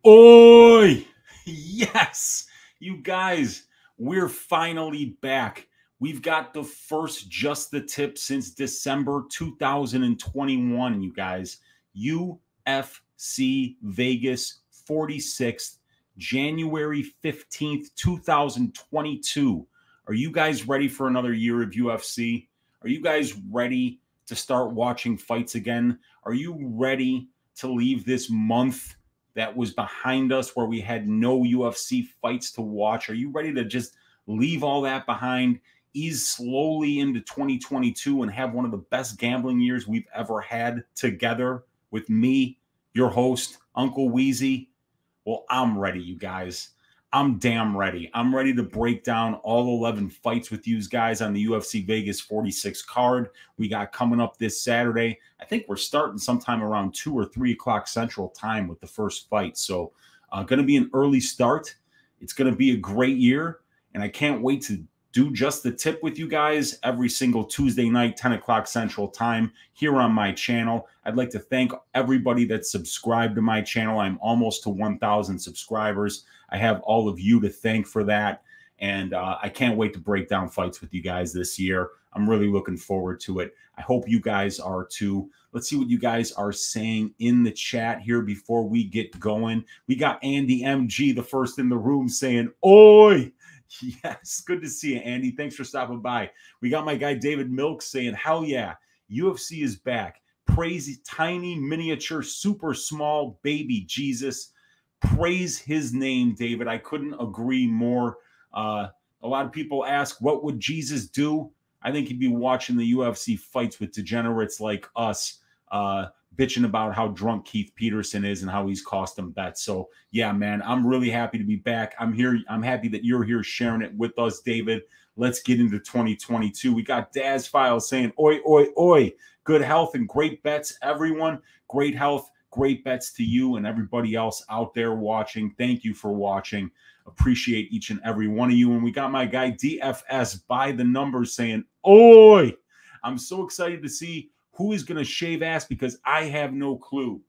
Oi! Yes! You guys, we're finally back. We've got the first Just the Tip since December 2021, you guys. UFC Vegas 46th, January 15th, 2022. Are you guys ready for another year of UFC? Are you guys ready to start watching fights again? Are you ready to leave this month that was behind us where we had no UFC fights to watch? Are you ready to just leave all that behind, ease slowly into 2022 and have one of the best gambling years we've ever had together with me, your host, Uncle Weezy? Well, I'm ready, you guys. I'm damn ready. I'm ready to break down all 11 fights with you guys on the UFC Vegas 46 card we got coming up this Saturday. I think we're starting sometime around 2 or 3 o'clock Central Time with the first fight. So going to be an early start. It's going to be a great year, and I can't wait to do Just the Tip with you guys every single Tuesday night, 10 o'clock Central Time here on my channel. I'd like to thank everybody that's subscribed to my channel. I'm almost to 1,000 subscribers. I have all of you to thank for that, and I can't wait to break down fights with you guys this year. I'm really looking forward to it. I hope you guys are too. Let's see what you guys are saying in the chat here before we get going. We got Andy MG, the first in the room, saying, "Oi!" Yes, good to see you, Andy. Thanks for stopping by. We got my guy David Milk saying, "Hell yeah, UFC is back. Praise tiny, miniature, super small baby Jesus. Praise his name, David." I couldn't agree more. A lot of people ask, what would Jesus do? I think he'd be watching the UFC fights with degenerates like us, bitching about how drunk Keith Peterson is and how he's cost them bets. So yeah, man, I'm really happy to be back. I'm here. I'm happy that you're here sharing it with us, David. Let's get into 2022. We got Daz Files saying, "Oi, oi, oi. Good health and great bets, everyone. Great health, great bets to you and everybody else out there watching. Thank you for watching. Appreciate each and every one of you." And we got my guy DFS by the numbers saying, "Oi. I'm so excited to see who is going to shave ass because I have no clue."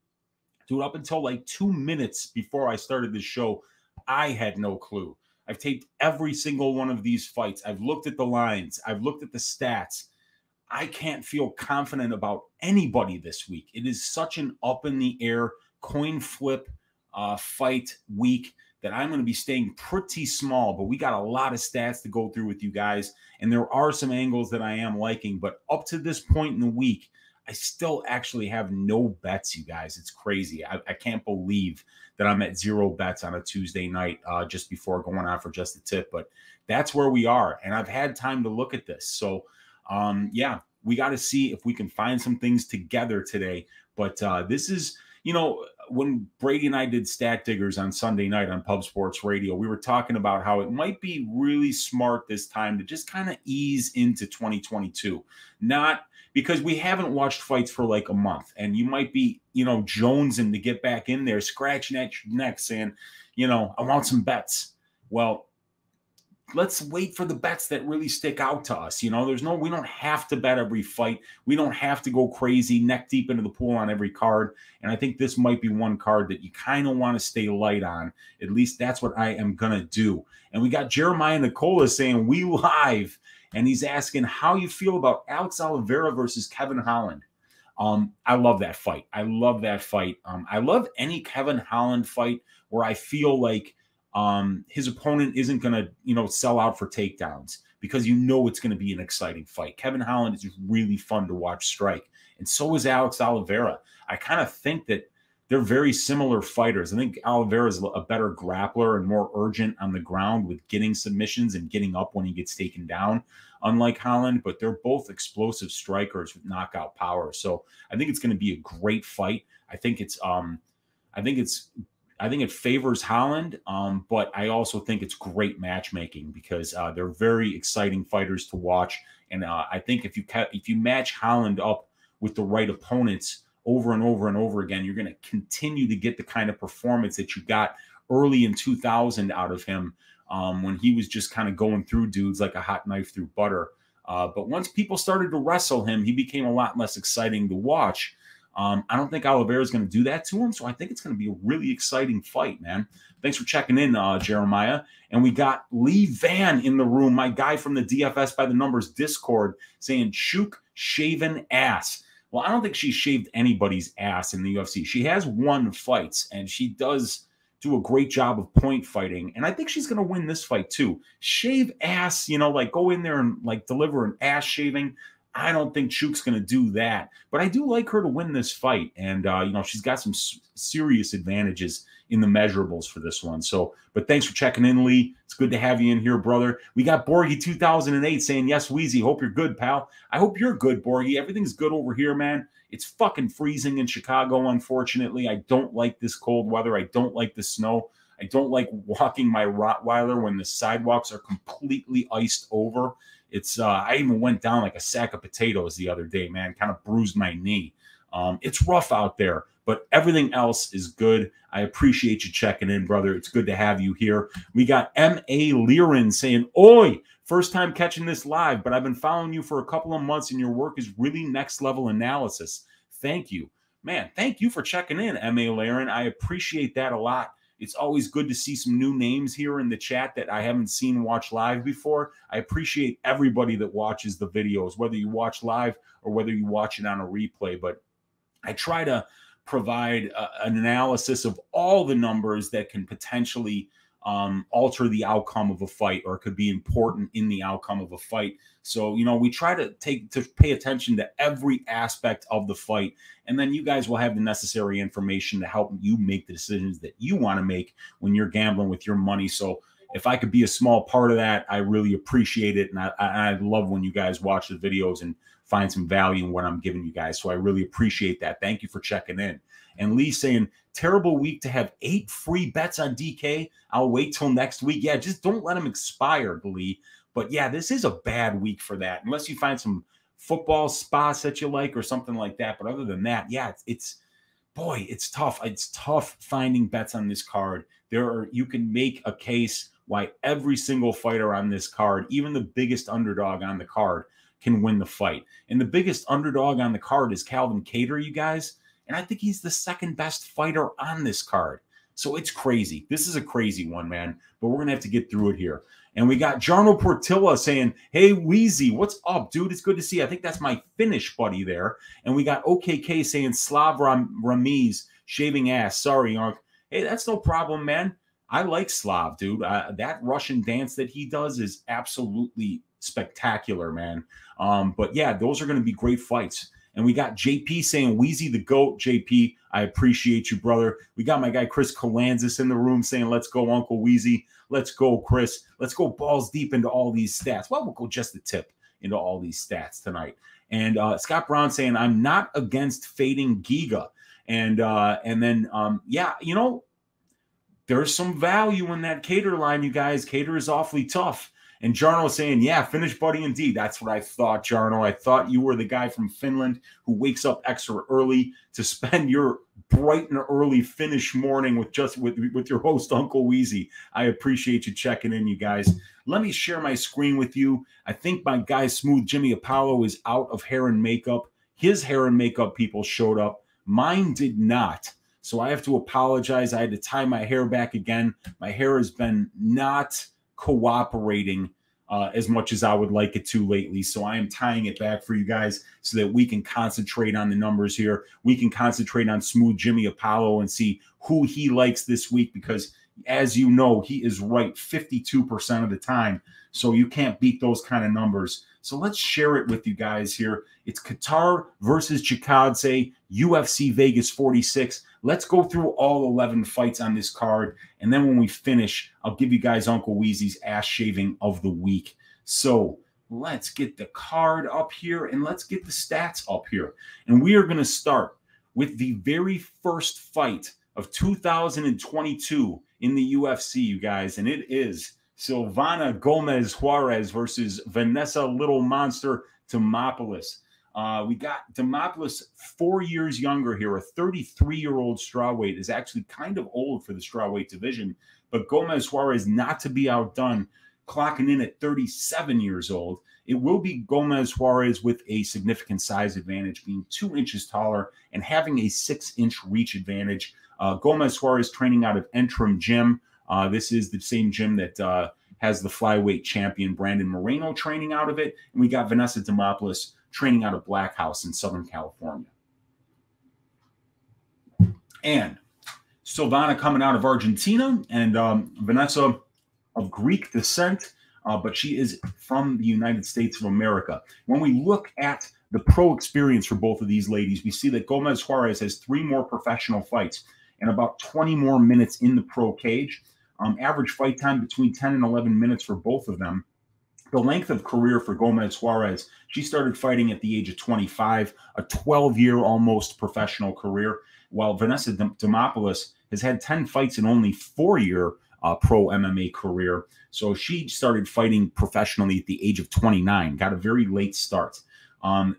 Dude, up until like 2 minutes before I started this show, I had no clue. I've taped every single one of these fights. I've looked at the lines. I've looked at the stats. I can't feel confident about anybody this week. It is such an up in the air coin flip fight week that I'm going to be staying pretty small, but we got a lot of stats to go through with you guys, and there are some angles that I am liking, but up to this point in the week, I still actually have no bets, you guys. It's crazy. I can't believe that I'm at 0 bets on a Tuesday night just before going on for Just the Tip, but that's where we are, and I've had time to look at this. So, yeah, we got to see if we can find some things together today, but this is, you know, when Brady and I did Stat Diggers on Sunday night on Pub Sports Radio, we were talking about how it might be really smart this time to just kind of ease into 2022. Not because we haven't watched fights for like a month, and you might be, you know, jonesing to get back in there, scratching at your neck saying, you know, I want some bets. Well, let's wait for the bets that really stick out to us. You know, we don't have to bet every fight. We don't have to go crazy neck deep into the pool on every card. And I think this might be one card that you kind of want to stay light on. At least that's what I am going to do. And we got Jeremiah Nicola saying, "We live." And he's asking how you feel about Alex Oliveira versus Kevin Holland. I love that fight. I love that fight. I love any Kevin Holland fight where I feel like his opponent isn't going to, you know, sell out for takedowns, because you know it's going to be an exciting fight. Kevin Holland is really fun to watch strike, and so is Alex Oliveira. I kind of think that they're very similar fighters. I think Oliveira is a better grappler and more urgent on the ground with getting submissions and getting up when he gets taken down, unlike Holland, but they're both explosive strikers with knockout power. So I think it's going to be a great fight. I think it favors Holland, but I also think it's great matchmaking because they're very exciting fighters to watch. And I think if you match Holland up with the right opponents over and over and over again, you're going to continue to get the kind of performance that you got early in 2000 out of him when he was just kind of going through dudes like a hot knife through butter. But once people started to wrestle him, he became a lot less exciting to watch. I don't think Oliveira is going to do that to him, so I think it's going to be a really exciting fight, man. Thanks for checking in, Jeremiah. And we got Lee Van in the room, my guy from the DFS by the Numbers Discord, saying Chook shaven ass. Well, I don't think she shaved anybody's ass in the UFC. She has won fights, and she does do a great job of point fighting. And I think she's going to win this fight too. Shave ass, you know, like go in there and like deliver an ass shaving. I don't think Chook's going to do that. But I do like her to win this fight. And, you know, she's got some serious advantages in the measurables for this one. So, but thanks for checking in, Lee. It's good to have you in here, brother. We got Borgie 2008 saying, yes, Weezy, hope you're good, pal. I hope you're good, Borgie. Everything's good over here, man. It's fucking freezing in Chicago, unfortunately. I don't like this cold weather. I don't like the snow. I don't like walking my Rottweiler when the sidewalks are completely iced over. It's I even went down like a sack of potatoes the other day, man. Kind of bruised my knee. It's rough out there, but everything else is good. I appreciate you checking in, brother. It's good to have you here. We got M.A. Lirin saying, oi, first time catching this live, but I've been following you for a couple of months, and your work is really next level analysis. Thank you. Man, thank you for checking in, M.A. Lirin. I appreciate that a lot. It's always good to see some new names here in the chat that I haven't seen watch live before. I appreciate everybody that watches the videos, whether you watch live or whether you watch it on a replay. But I try to provide an analysis of all the numbers that can potentially alter the outcome of a fight or could be important in the outcome of a fight. So, you know, we try to pay attention to every aspect of the fight, and then you guys will have the necessary information to help you make the decisions that you want to make when you're gambling with your money. So if I could be a small part of that, I really appreciate it. And I love when you guys watch the videos and find some value in what I'm giving you guys. So I really appreciate that. Thank you for checking in. And Lee saying, terrible week to have 8 free bets on DK. I'll wait till next week. Yeah, just don't let them expire, Lee. But yeah, this is a bad week for that, unless you find some football spots that you like or something like that. But other than that, yeah, it's tough. It's tough finding bets on this card. You can make a case why every single fighter on this card, even the biggest underdog on the card, can win the fight. And the biggest underdog on the card is Calvin Kattar, you guys. And I think he's the second best fighter on this card. So it's crazy. This is a crazy one, man. But we're going to have to get through it here. And we got Jarno Portilla saying, hey, Weezy, what's up, dude? It's good to see you. I think that's my Finnish buddy there. And we got OKK saying, Slav Ramiz, shaving ass. Sorry, Unc. Hey, that's no problem, man. I like Slav, dude. That Russian dance that he does is absolutely spectacular, man. But yeah, those are going to be great fights. And we got JP saying, Weezy the GOAT, JP. I appreciate you, brother. We got my guy Chris Colanzis in the room saying, let's go, Uncle Weezy. Let's go, Chris. Let's go balls deep into all these stats. Well, we'll go just a tip into all these stats tonight. And Scott Brown saying, I'm not against fading Giga. And then, yeah, you know, there's some value in that Kattar line, you guys. Kattar is awfully tough. And Jarno saying, yeah, Finnish buddy indeed. That's what I thought, Jarno. I thought you were the guy from Finland who wakes up extra early to spend your bright and early Finnish morning with your host, Uncle Weezy. I appreciate you checking in, you guys. Let me share my screen with you. I think my guy, Smooth Jimmy Apollo, is out of hair and makeup. His hair and makeup people showed up. Mine did not. So I have to apologize. I had to tie my hair back again. My hair has been not cooperating as much as I would like it to lately. So I am tying it back for you guys so that we can concentrate on the numbers here. We can concentrate on Smooth Jimmy Apollo and see who he likes this week, because as you know, he is right 52% of the time. So you can't beat those kind of numbers. So let's share it with you guys here. It's Kattar versus Chikadze, UFC Vegas 46. Let's go through all 11 fights on this card. And then when we finish, I'll give you guys Uncle Weezy's ass shaving of the week. So let's get the card up here and let's get the stats up here. And we are going to start with the very first fight of 2022 in the UFC, you guys. And it is Silvana Gomez Juarez versus Vanessa Little Monster Demopoulos. We got Demopoulos 4 years younger here. A 33-year-old strawweight is actually kind of old for the strawweight division. But Gomez Juarez, not to be outdone, clocking in at 37 years old. It will be Gomez Juarez with a significant size advantage, being 2 inches taller and having a 6-inch reach advantage. Gomez Juarez training out of Entrim Gym. This is the same gym that has the flyweight champion Brandon Moreno training out of it. And we got Vanessa Demopoulos training out of Black House in Southern California. And Silvana coming out of Argentina, and Vanessa of Greek descent, but she is from the United States of America. When we look at the pro experience for both of these ladies, we see that Gomez Juarez has 3 more professional fights and about 20 more minutes in the pro cage. Average fight time between 10 and 11 minutes for both of them. The length of career for Gomez Juarez, she started fighting at the age of 25, a 12-year almost professional career, while Vanessa Demopoulos has had 10 fights and only 4-year pro MMA career. So she started fighting professionally at the age of 29, got a very late start.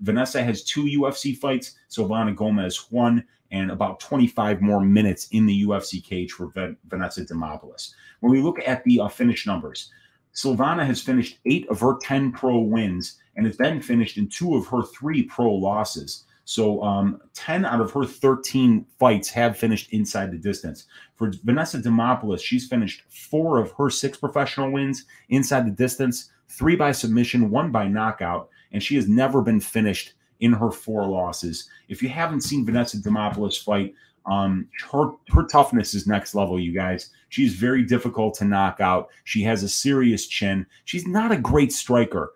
Vanessa has 2 UFC fights, Silvana Gomez 1, and about 25 more minutes in the UFC cage for Vanessa Demopoulos. When we look at the finish numbers, Silvana has finished 8 of her 10 pro wins and has then finished in 2 of her 3 pro losses. So 10 out of her 13 fights have finished inside the distance. For Vanessa Demopoulos, she's finished 4 of her 6 professional wins inside the distance, 3 by submission, 1 by knockout, and she has never been finished in her 4 losses. If you haven't seen Vanessa Demopoulos fight, her toughness is next level, you guys. She's very difficult to knock out. She has a serious chin. She's not a great striker.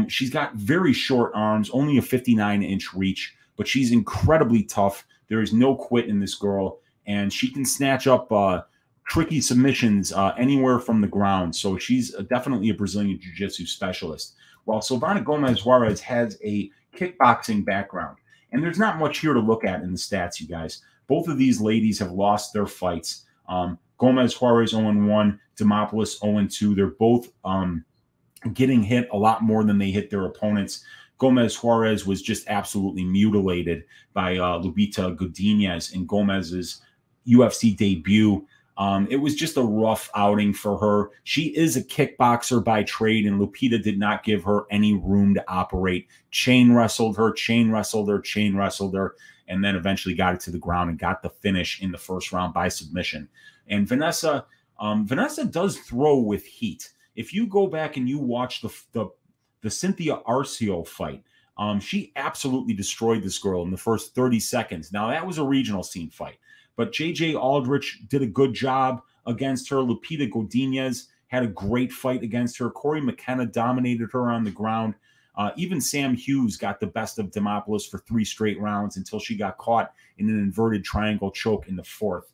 She's got very short arms, only a 59-inch reach, but she's incredibly tough. There is no quit in this girl, and she can snatch up tricky submissions anywhere from the ground. So she's definitely a Brazilian Jiu-Jitsu specialist. While Silvana Gomez Juarez has a kickboxing background, and there's not much here to look at in the stats, you guys. Both of these ladies have lost their fights. Gomez Juarez 0-1, Demopoulos 0-2. They're both getting hit a lot more than they hit their opponents. Gomez Juarez was just absolutely mutilated by Lupita Godinez in Gomez's UFC debut. It was just a rough outing for her. She is a kickboxer by trade, and Lupita did not give her any room to operate. Chain wrestled her, chain wrestled her, chain wrestled her, and then eventually got it to the ground and got the finish in the first round by submission. And Vanessa does throw with heat. If you go back and you watch the Cynthia Arceo fight, she absolutely destroyed this girl in the first 30 seconds. Now, that was a regional scene fight, but J.J. Aldrich did a good job against her. Lupita Godinez had a great fight against her. Corey McKenna dominated her on the ground. Even Sam Hughes got the best of Demopoulos for 3 straight rounds until she got caught in an inverted triangle choke in the 4th.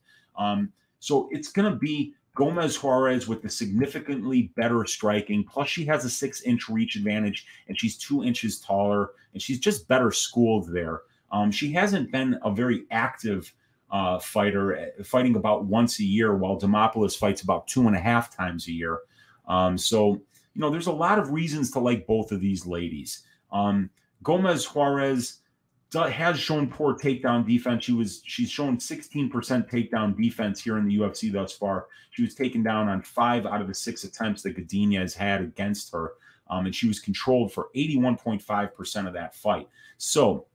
So it's going to be Gomez Juarez with the significantly better striking. Plus, she has a 6-inch reach advantage, and she's 2 inches taller, and she's just better schooled there. She hasn't been a very active fighter, fighting about once a year, while Demopoulos fights about 2.5 times a year. So, you know, there's a lot of reasons to like both of these ladies. Gomez Juarez has shown poor takedown defense. She's shown 16% takedown defense here in the UFC thus far. She was taken down on 5 out of the 6 attempts that Godinez had against her, and she was controlled for 81.5% of that fight. So,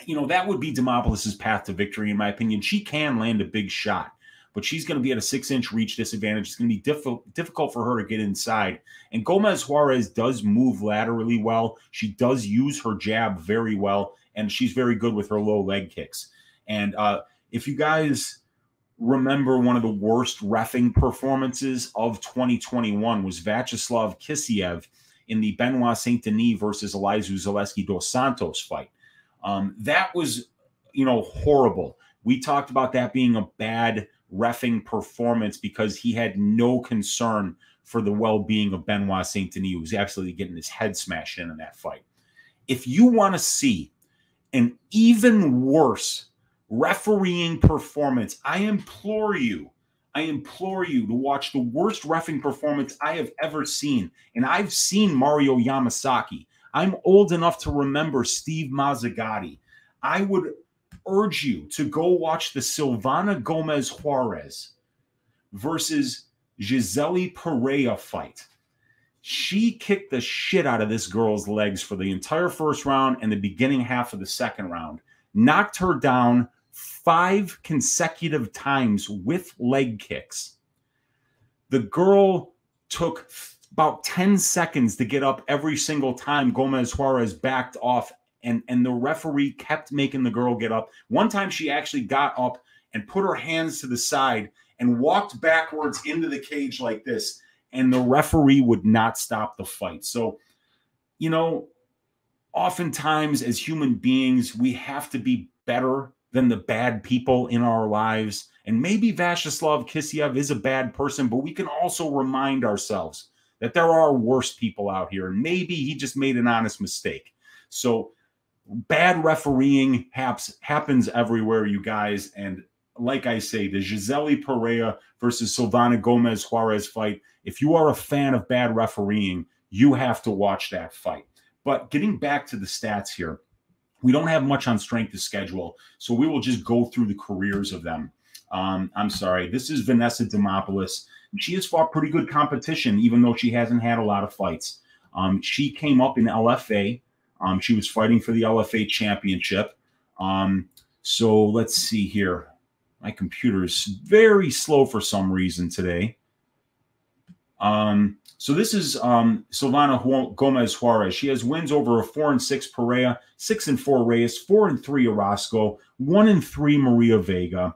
you know, that would be Demopoulos' path to victory, in my opinion. She can land a big shot, but she's going to be at a 6-inch reach disadvantage. It's going to be difficult for her to get inside. And Gomez Juarez does move laterally well. She does use her jab very well, and she's very good with her low leg kicks. And if you guys remember, one of the worst reffing performances of 2021 was Viecheslav Kisiev in the Benoit Saint-Denis versus Elizeu Zaleski dos Santos fight. That was, you know, horrible. We talked about that being a bad reffing performance because he had no concern for the well-being of Benoit Saint-Denis, who was absolutely getting his head smashed in that fight. If you want to see an even worse refereeing performance, I implore you to watch the worst reffing performance I have ever seen. And I've seen Mario Yamasaki. I'm old enough to remember Steve Mazzagatti. I would urge you to go watch the Silvana Gomez Juarez versus Gisele Pereira fight. She kicked the shit out of this girl's legs for the entire first round and the beginning half of the second round. Knocked her down 5 consecutive times with leg kicks. The girl took about 10 seconds to get up every single time Gomez Juarez backed off, and the referee kept making the girl get up. One time she actually got up and put her hands to the side and walked backwards into the cage like this, and the referee would not stop the fight. So, you know, oftentimes as human beings, we have to be better than the bad people in our lives. And maybe Viecheslav Kisiev is a bad person, but we can also remind ourselves that there are worse people out here. And maybe he just made an honest mistake. So bad refereeing happens everywhere, you guys. And like I say, the Gisele Pereira versus Silvana Gomez Juarez fight, if you are a fan of bad refereeing, you have to watch that fight. But getting back to the stats here, we don't have much on strength of schedule, so we will just go through the careers of them. I'm sorry. This is Vanessa Demopoulos. She has fought pretty good competition, even though she hasn't had a lot of fights. She came up in LFA. She was fighting for the LFA championship. So let's see here. My computer is very slow for some reason today. So this is Silvana Gomez Juarez. She has wins over a 4-6 Pereira, 6-4 Reyes, 4-3 Orozco, 1-3 Maria Vega.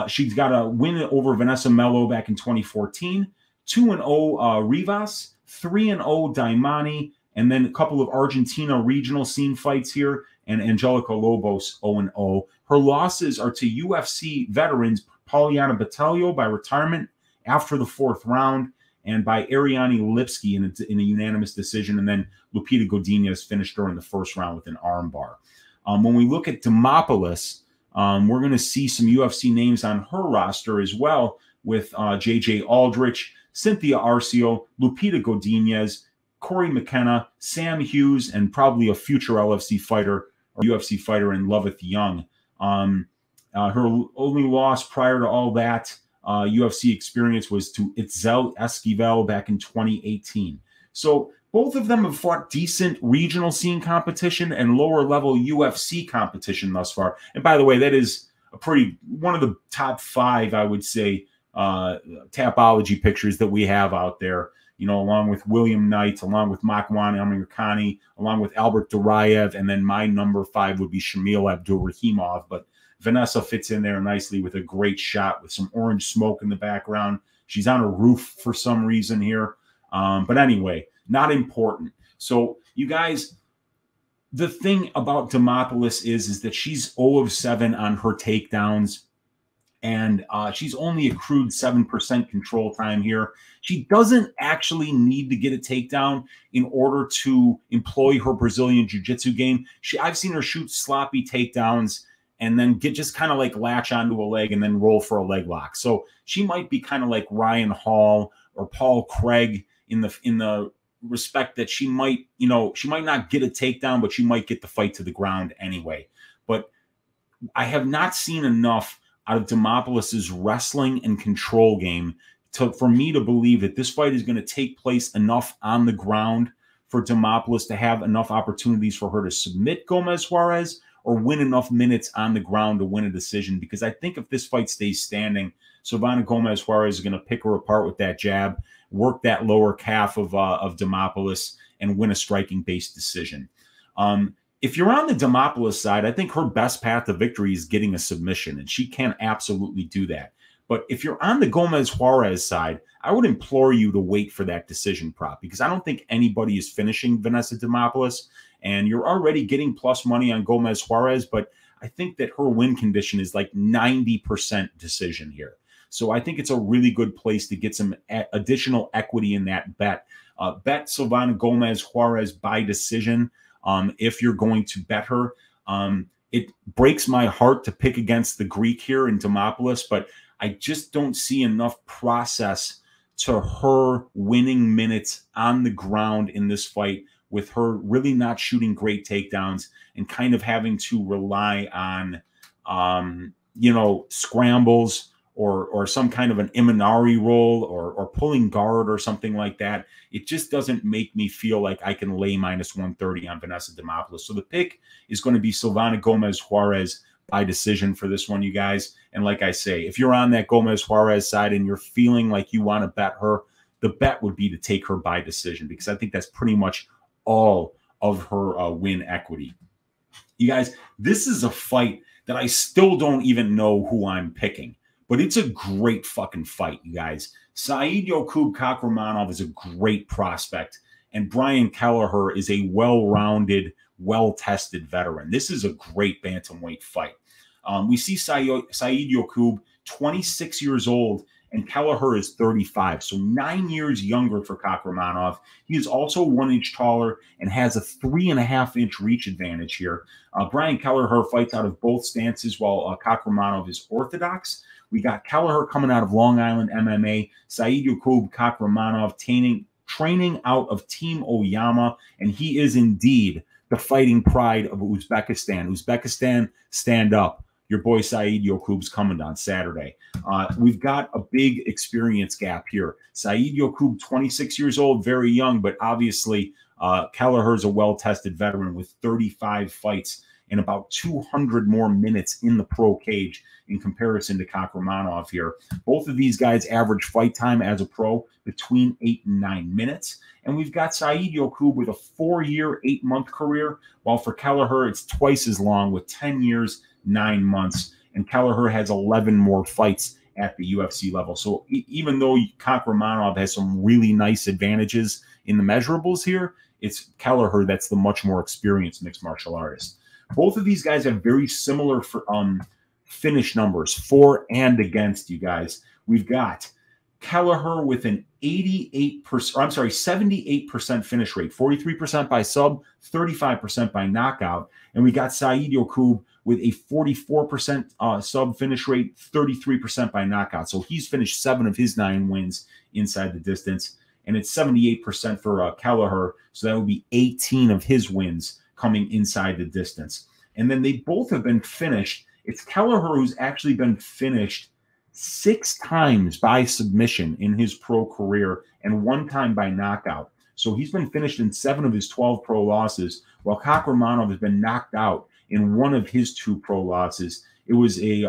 She's got a win over Vanessa Melo back in 2014, 2-0 Rivas, 3-0 Daimani, and then a couple of Argentina regional scene fights here, and Angelica Lobos 0-0. Her losses are to UFC veterans Poliana Batalio by retirement after the 4th round, and by Ariane Lipsky in a unanimous decision, and then Lupita Godinez finished during the 1st round with an armbar. When we look at Demopoulos, we're going to see some UFC names on her roster as well, with J.J. Aldrich, Cynthia Arcio, Lupita Godinez, Corey McKenna, Sam Hughes, and probably a future LFC fighter or UFC fighter in Loveth Young. Her only loss prior to all that UFC experience was to Itzel Esquivel back in 2018. So both of them have fought decent regional scene competition and lower level UFC competition thus far. And by the way, that is one of the top 5, I would say, Tapology pictures that we have out there, you know, along with William Knight, along with Makwan Amirkhani, along with Albert Durayev, and then my number 5 would be Shamil Abdurrahimov. But Vanessa fits in there nicely with a great shot with some orange smoke in the background. She's on a roof for some reason here. But anyway, not important. So you guys, the thing about Demopoulos is that she's 0 of 7 on her takedowns. And she's only accrued 7% control time here. She doesn't actually need to get a takedown in order to employ her Brazilian jiu-jitsu game. I've seen her shoot sloppy takedowns and then just kind of like latch onto a leg and then roll for a leg lock. So she might be kind of like Ryan Hall or Paul Craig in the respect that she might not get a takedown, but she might get the fight to the ground anyway. But I have not seen enough out of Demopoulos' wrestling and control game for me to believe that this fight is going to take place enough on the ground for Demopoulos to have enough opportunities for her to submit Gomez Juarez or win enough minutes on the ground to win a decision. Because I think if this fight stays standing, Silvana Gomez Juarez is going to pick her apart with that jab, work that lower calf of Demopoulos, and win a striking-based decision. If you're on the Demopoulos side, I think her best path to victory is getting a submission, and she can absolutely do that. But if you're on the Gomez Juarez side, I would implore you to wait for that decision prop, because I don't think anybody is finishing Vanessa Demopoulos, and you're already getting plus money on Gomez Juarez, but I think that her win condition is like 90% decision here. So I think it's a really good place to get some additional equity in that bet. Bet Silvana Gomez Juarez by decision. If you're going to bet her, it breaks my heart to pick against the Greek here in Demopoulos, but I just don't see enough process to her winning minutes on the ground in this fight, with her really not shooting great takedowns and kind of having to rely on, scrambles or some kind of an Imanari role or pulling guard or something like that. It just doesn't make me feel like I can lay -130 on Vanessa Demopoulos. So the pick is going to be Silvana Gomez Juarez by decision for this one, you guys. And like I say, if you're on that Gomez Juarez side and you're feeling like you want to bet her, the bet would be to take her by decision, because I think that's pretty much all of her win equity. You guys, this is a fight that I still don't even know who I'm picking. But it's a great fucking fight, you guys. Saidyokub Kakhramonov is a great prospect, and Brian Kelleher is a well-rounded, well-tested veteran. This is a great bantamweight fight. We see Saidyokub, 26 years old, and Kelleher is 35, so 9 years younger for Kakhramonov. He is also 1 inch taller and has a 3.5-inch reach advantage here. Brian Kelleher fights out of both stances, while Kakhramonov is orthodox. We got Kelleher coming out of Long Island MMA, Saidyokub Kakhramonov training out of Team Oyama, and he is indeed the fighting pride of Uzbekistan. Uzbekistan, stand up. Your boy Saidyokub's coming on Saturday. We've got a big experience gap here. Saidyokub, 26 years old, very young, but obviously Kelleher's a well-tested veteran with 35 fights and about 200 more minutes in the pro cage in comparison to Kakhramonov here. Both of these guys average fight time as a pro between 8 and 9 minutes. And we've got Saidyokub with a 4-year, 8-month career, while for Kelleher, it's twice as long with 10 years, 9 months. And Kelleher has 11 more fights at the UFC level. So even though Kakhramonov has some really nice advantages in the measurables here, it's Kelleher that's the much more experienced mixed martial artist. Both of these guys have very similar finish numbers, for and against, you guys. We've got Kelleher with an 78% finish rate, 43% by sub, 35% by knockout. And we got Saidyokub with a 44% sub finish rate, 33% by knockout. So he's finished 7 of his 9 wins inside the distance. And it's 78% for Kelleher. So that would be 18 of his wins coming inside the distance. And then they both have been finished. It's Kelleher who's actually been finished 6 times by submission in his pro career and 1 time by knockout. So he's been finished in 7 of his 12 pro losses, while Kakhramonov has been knocked out in 1 of his 2 pro losses. It was a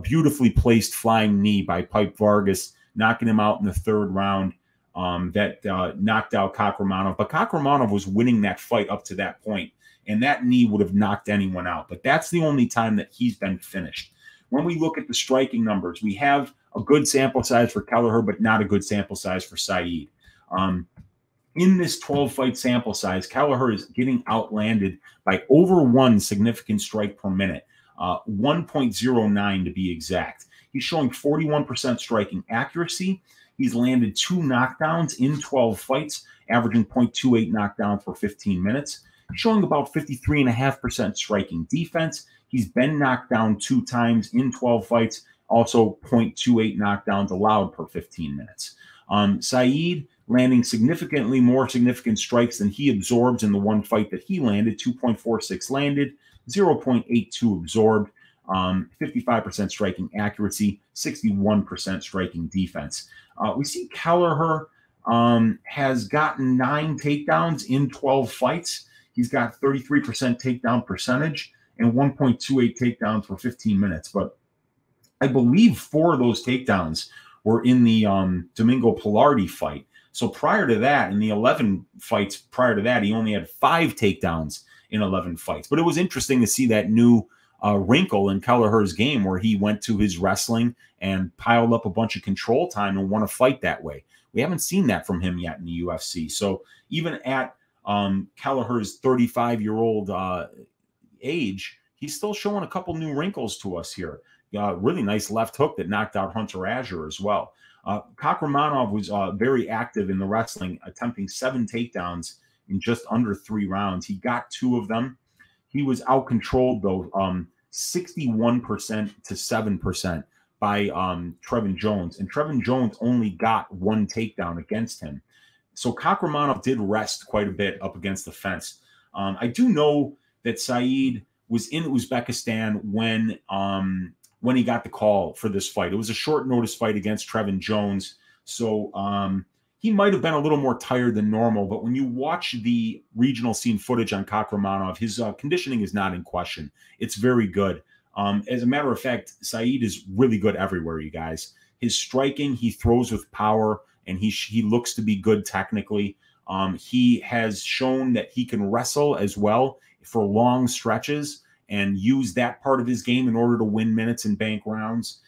beautifully placed flying knee by Pipe Vargas, knocking him out in the 3rd round. That knocked out Kakhramonov. But Kakhramonov was winning that fight up to that point, and that knee would have knocked anyone out. But that's the only time that he's been finished. When we look at the striking numbers, we have a good sample size for Kelleher, but not a good sample size for Said. In this 12-fight sample size, Kelleher is getting outlanded by over 1 significant strike per minute, 1.09 to be exact. He's showing 41% striking accuracy. He's landed 2 knockdowns in 12 fights, averaging 0.28 knockdowns for 15 minutes, showing about 53.5% striking defense. He's been knocked down 2 times in 12 fights, also 0.28 knockdowns allowed per 15 minutes. Said landing significantly more significant strikes than he absorbs in the 1 fight that he landed, 2.46 landed, 0.82 absorbed, 55% striking accuracy, 61% striking defense. We see Kelleher has gotten 9 takedowns in 12 fights. He's got 33% takedown percentage and 1.28 takedowns for 15 minutes. But I believe 4 of those takedowns were in the Domingo Pilardi fight. So prior to that, in the 11 fights prior to that, he only had 5 takedowns in 11 fights. But it was interesting to see that new wrinkle in Kelleher's game where he went to his wrestling and piled up a bunch of control time and won a fight that way. We haven't seen that from him yet in the UFC. So even at Kelleher's 35-year-old age, he's still showing a couple new wrinkles to us here. Really nice left hook that knocked out Hunter Azure as well. Kakhramonov was very active in the wrestling, attempting 7 takedowns in just under 3 rounds. He got 2 of them. He was out-controlled, though, 61% to 7% by Trevin Jones. And Trevin Jones only got 1 takedown against him. So Kakhramonov did rest quite a bit up against the fence. I do know that Said was in Uzbekistan when when he got the call for this fight. It was a short notice fight against Trevin Jones. So he might have been a little more tired than normal, but when you watch the regional scene footage on Kakhramonov, his conditioning is not in question. It's very good. As a matter of fact, Saeed is really good everywhere, you guys. His striking, he throws with power, and he looks to be good technically. He has shown that he can wrestle as well for long stretches and use that part of his game in order to win minutes and bank rounds.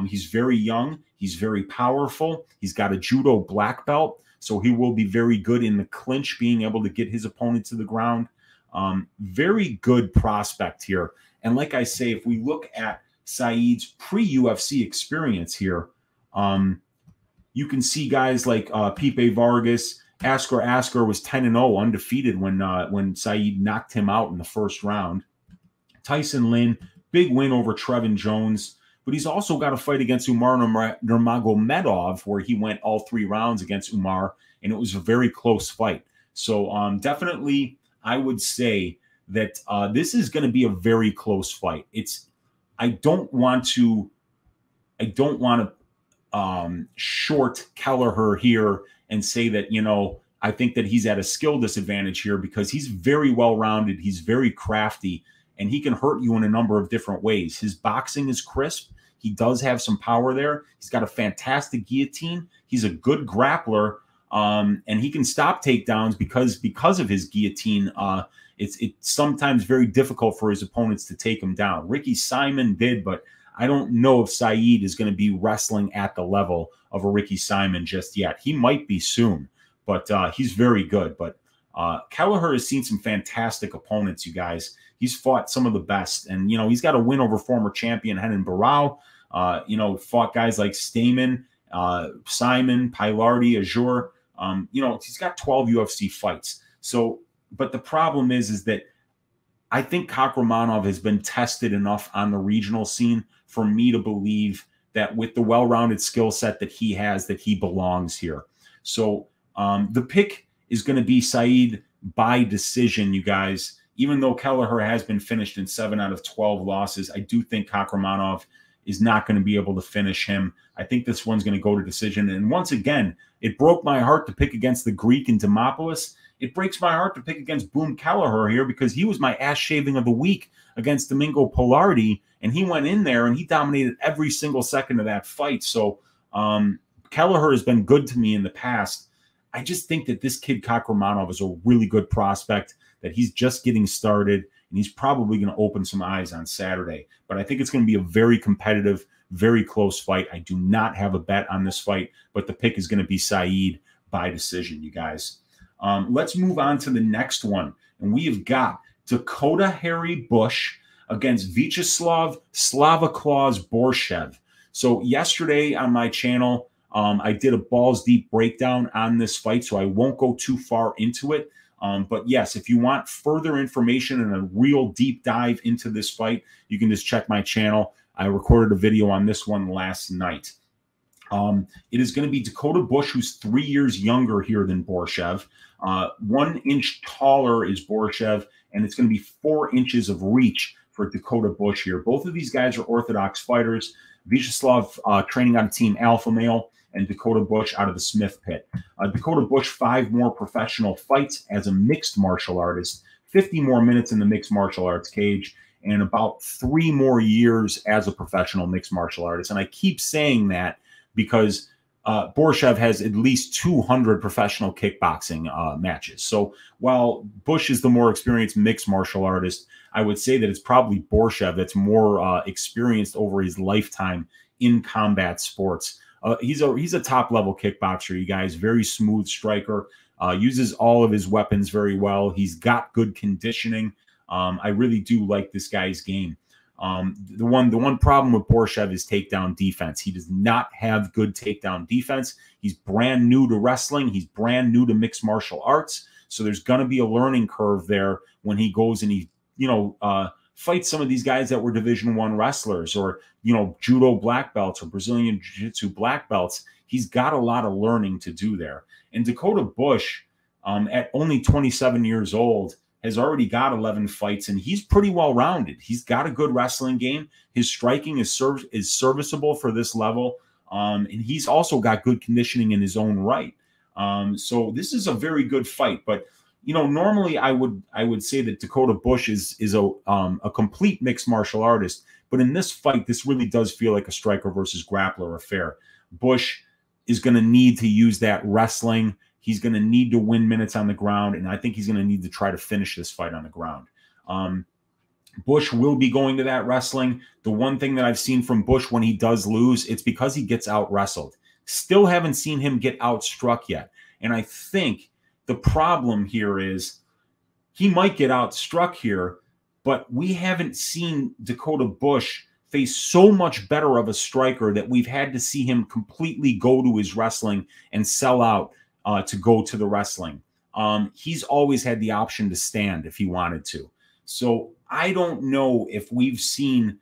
He's very young. He's very powerful. He's got a judo black belt, so he will be very good in the clinch, being able to get his opponent to the ground. Very good prospect here. And like I say, if we look at Saeed's pre-UFC experience here, you can see guys like Pipe Vargas. Askar was 10-0, undefeated when Saeed knocked him out in the first round. Tyson Lin, big win over Trevin Jones. But he's also got a fight against Umar Nurmagomedov where he went all 3 rounds against Umar, and it was a very close fight. So definitely I would say that this is going to be a very close fight. I don't want to short Kelleher here and say that, you know, I think that he's at a skill disadvantage here because he's very well-rounded. He's very crafty, and he can hurt you in a number of different ways. His boxing is crisp. He does have some power there. He's got a fantastic guillotine. He's a good grappler, and he can stop takedowns because of his guillotine. It's sometimes very difficult for his opponents to take him down. Ricky Simon did, but I don't know if Saeed is going to be wrestling at the level of a Ricky Simon just yet. He might be soon, but he's very good. But Kelleher has seen some fantastic opponents, you guys. He's fought some of the best. And, you know, he's got a win over former champion Henan Barao. You know, fought guys like Stamen, Simon, Pilardi, Azure. You know, he's got 12 UFC fights. So, but the problem is that I think Kakhramonov has been tested enough on the regional scene for me to believe that with the well-rounded skill set that he has, that he belongs here. So the pick is going to be Saeed by decision, you guys. Even though Kelleher has been finished in 7 out of 12 losses, I do think Kakhramonov is not going to be able to finish him. I think this one's going to go to decision. And once again, it broke my heart to pick against the Greek and Demopoulos. It breaks my heart to pick against Boom Kelleher here because he was my ass shaving of the week against Domingo Pilardi, and he went in there and he dominated every single second of that fight. So Kelleher has been good to me in the past. I just think that this kid Kakhramonov is a really good prospect, that he's just getting started, and he's probably going to open some eyes on Saturday. But I think it's going to be a very competitive, very close fight. I do not have a bet on this fight, but the pick is going to be Saeed by decision, you guys. Let's move on to the next one. And we have got Dakota Harry Bush against Viecheslav Slava-Claus Borshchev. So yesterday on my channel, I did a balls deep breakdown on this fight, so I won't go too far into it. But yes, if you want further information and a real deep dive into this fight, you can just check my channel. I recorded a video on this one last night. It is going to be Dakota Bush, who's 3 years younger here than Borshchev. 1 inch taller is Borshchev, and it's going to be 4 inches of reach for Dakota Bush here. Both of these guys are orthodox fighters. Viecheslav training on Team Alpha Male, and Dakota Bush out of the Smith Pit. Dakota Bush, 5 more professional fights as a mixed martial artist, 50 more minutes in the mixed martial arts cage, and about 3 more years as a professional mixed martial artist. And I keep saying that because Borshchev has at least 200 professional kickboxing matches. So while Bush is the more experienced mixed martial artist, I would say that it's probably Borshchev that's more experienced over his lifetime in combat sports. He's a top-level kickboxer, you guys. Very smooth striker. Uses all of his weapons very well. He's got good conditioning. I really do like this guy's game. The one problem with Borshchev is takedown defense. He does not have good takedown defense. He's brand new to wrestling. He's brand new to mixed martial arts. So there's going to be a learning curve there when he goes and he, fights some of these guys that were Division I wrestlers or, judo black belts or Brazilian jiu-jitsu black belts. He's got a lot of learning to do there. And Dakota Bush, at only 27 years old, has already got 11 fights, and he's pretty well-rounded. He's got a good wrestling game. His striking is serviceable for this level, and he's also got good conditioning in his own right. So this is a very good fight. But normally I would say that Dakota Bush is a complete mixed martial artist. But in this fight, this really does feel like a striker versus grappler affair. Bush is going to need to use that wrestling. He's going to need to win minutes on the ground, and I think he's going to need to try to finish this fight on the ground. Bush will be going to that wrestling. The one thing that I've seen from Bush when he does lose, it's because he gets out-wrestled. Still haven't seen him get outstruck yet. And I think the problem here is he might get outstruck here, but we haven't seen Dakota Bush face so much better of a striker that we've had to see him completely go to his wrestling and sell out to go to the wrestling. He's always had the option to stand if he wanted to. So I don't know if we've seen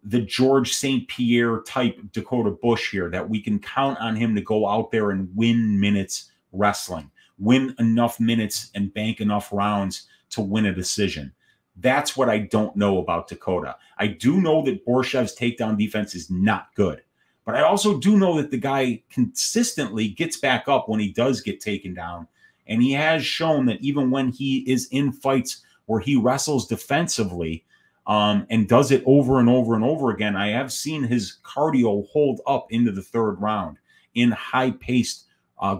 the George St. Pierre type Dakota Bush here, that we can count on him to go out there and win minutes wrestling, win enough minutes and bank enough rounds to win a decision. That's what I don't know about Dakota. I do know that Borshchev's takedown defense is not good, but I also do know that the guy consistently gets back up when he does get taken down. And he has shown that even when he is in fights where he wrestles defensively and does it over and over and over again, I have seen his cardio hold up into the third round in high-paced,